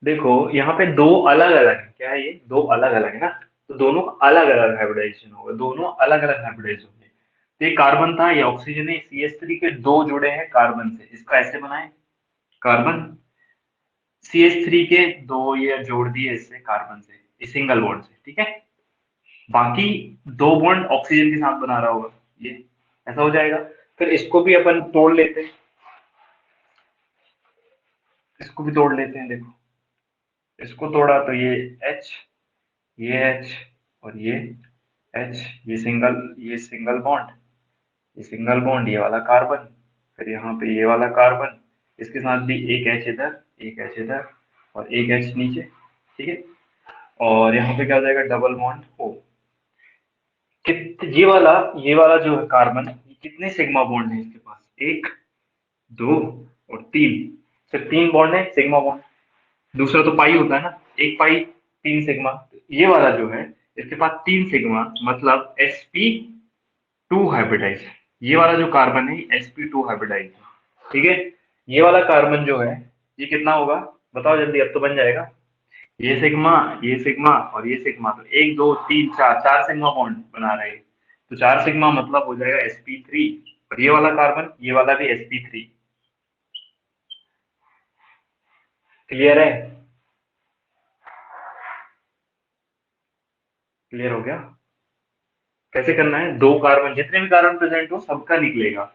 देखो यहाँ पे 2 अलग अलग है, क्या है ये, 2 अलग अलग है ना, तो दोनों का अलग अलग हाइब्रिडाइजेशन होगा, दोनों अलग अलग हाइब्रिडाइज होंगे। तो ये कार्बन था, ये ऑक्सीजन है, CH3 के 2 जुड़े हैं कार्बन से, इसका ऐसे बनाए कार्बन, CH3 के 2 ये जोड़ दिए इससे कार्बन से, इस सिंगल बॉन्ड से। ठीक है, बाकी 2 बॉन्ड ऑक्सीजन के साथ बना रहा होगा, ये ऐसा हो जाएगा। फिर इसको भी अपन तोड़ लेते हैं, इसको भी तोड़ लेते हैं। देखो इसको तोड़ा तो ये H, ये H और ये H, ये सिंगल बॉन्ड, ये सिंगल बॉन्ड, ये वाला कार्बन, फिर यहाँ पे ये वाला कार्बन, इसके साथ भी एक H इधर, एक H इधर और एक H नीचे, ठीक है। और यहाँ पे क्या हो जाएगा, डबल बॉन्ड O। ये वाला जो है कार्बन, ये कितने सिग्मा बॉन्ड है इसके पास, एक, दो और तीन, सिर्फ तीन बॉन्ड है सिग्मा बॉन्ड, दूसरा तो पाई होता है ना, एक पाई तीन सिग्मा। ये वाला जो है इसके पास तीन सिग्मा, मतलब sp2 हाइब्रिडाइज। ये वाला जो कार्बन है sp2 हाइब्रिडाइज, ठीक है। ये वाला कार्बन जो है ये कितना होगा, बताओ जल्दी, अब तो बन जाएगा। ये सिग्मा, ये सिग्मा और ये सिग्मा, तो एक दो तीन चार, चार सिग्मा बॉन्ड बना रहे हैं, तो चार सिग्मा मतलब हो जाएगा sp3। और ये वाला कार्बन, ये वाला भी sp3। क्लियर है, क्लियर हो गया। कैसे करना है, दो कार्बन, जितने भी कार्बन प्रेजेंट हो सबका निकलेगा,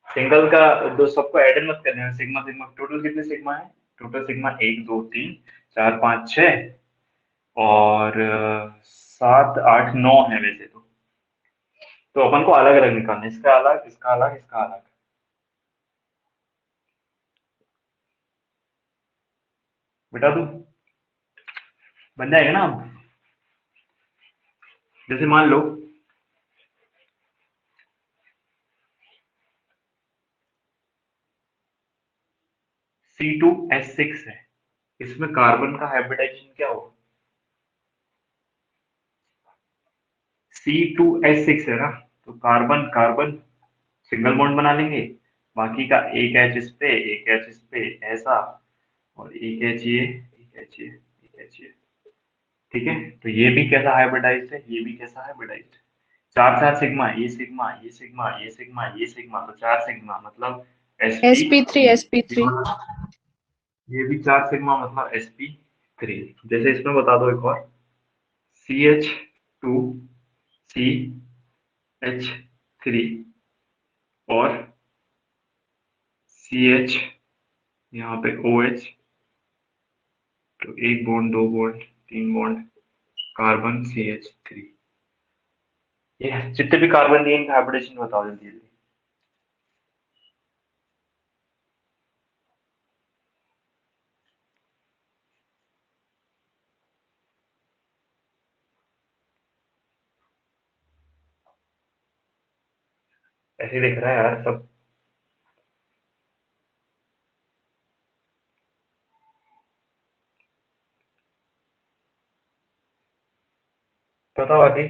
सिंगल का दो, सबको ऐड मत करने हैं, सिग्मा सिग्मा। टोटल कितने सिग्मा है, टोटल सिग्मा एक दो तीन चार पाँच छः और सात आठ नौ है वैसे तो अपन को अलग अलग निकालना है, इसका अलग, इसका अलग, इसका अलग। बेटा तू बन जाएगा ना अब। जैसे मान लो C2H6 है, इसमें कार्बन का हाइब्रिडाइजेशन क्या होगा, C2H6 है ना, तो कार्बन कार्बन सिंगल बॉन्ड बना लेंगे, बाकी का एक एच इस पे, एक एच इस पे, ऐसा, और एक एच ये, एक एच ये, एक एच ये, ठीक है। तो ये भी कैसा हाइब्रिडाइज्ड है, ये भी कैसा हाइब्रिडाइज्ड है, चार चार सिग्मा, ये सिग्मा, ये सिग्मा, ये सिग्मा, ये सिग्मा, तो चार सिग्मा मतलब sp3 sp, sp3 ये भी चार सिग्मा मतलब sp3। जैसे इसमें बता दो एक और, CH2CH3 और CH, यहाँ पे OH, तो एक बॉन्ड, दो बॉन्ड, तीन बॉन्ड, कार्बन CH3। ये जितने भी कार्बन दिए इनका हाइब्रिडेशन बताओ जल्दी जल्दी। ऐसे ही दिख रहा है यार सब। बताओ आगे।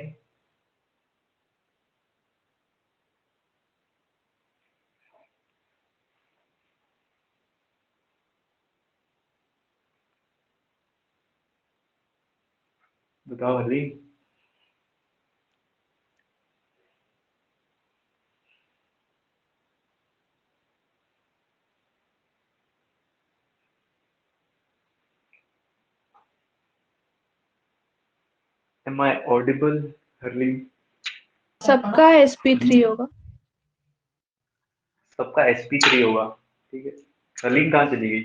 बताओ जल्दी। Am I audible, हरली? सबका sp3 होगा। सबका sp3 होगा, ठीक है। हरलीन कहाँ चली गई,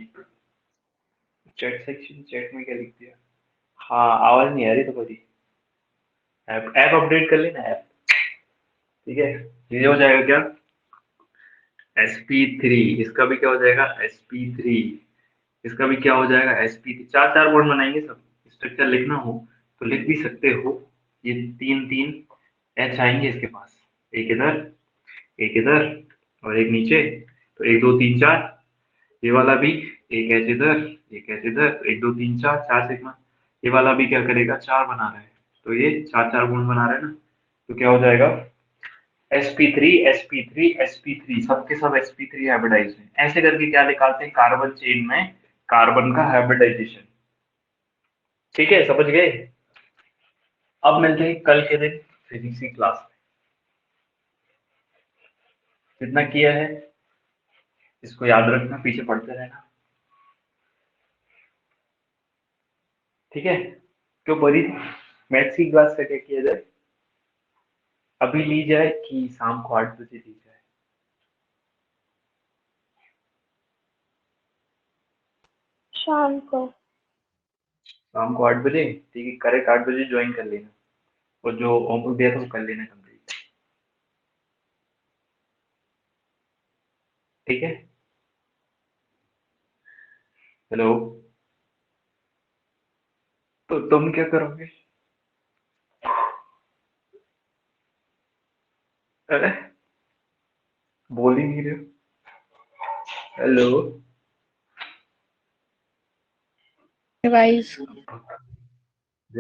चैट सेक्शन, चैट में क्या लिख दिया। हाँ, आवाज नहीं आ रही तो बड़ी, ऐप ऐप अपडेट कर लेना ऐप, ठीक है। ये हो जाएगा क्या, sp3, इसका भी क्या हो जाएगा sp3, इसका भी क्या हो जाएगा sp3। चार चार बॉन्ड बनाएंगे, सब स्ट्रक्चर लिखना हो तो लिख भी सकते हो। ये तीन तीन एच आएंगे इसके पास, एक इधर, एक इधर और एक नीचे, तो एक दो तीन चार। ये वाला भी एक एच इधर, एक एच इधर, एक दो तीन चार, चार सिग्मा। ये वाला भी क्या करेगा, चार बना रहा है, तो ये चार चार बॉन्ड बना रहा है ना, तो क्या हो जाएगा sp3 sp3 sp3, सबके सब sp3 हाइब्रिडाइज हैं। ऐसे करके क्या निकालते हैं, कार्बन चेन में कार्बन का हाइब्रिडाइजेशन, ठीक है, समझ गए। अब मिलते हैं कल के दिन फिजिक्स की क्लास में। जितना किया है इसको याद रखना, पीछे पढ़ते रहना, ठीक है। क्यों पढ़ी थी, मैथ्स की क्लास का क्या किया जाए, अभी ली जाए कि शाम को 8 बजे ली जाए। शाम को। शाम को 8 बजे, ठीक है, करेक्ट 8 बजे ज्वाइन कर लेना, और जो होमवर्क दिया था वो कर लेना कंप्लीट, ठीक है। हेलो, तो तुम क्या करोगे? अरे बोल ही नहीं रहे हो। Hello, revise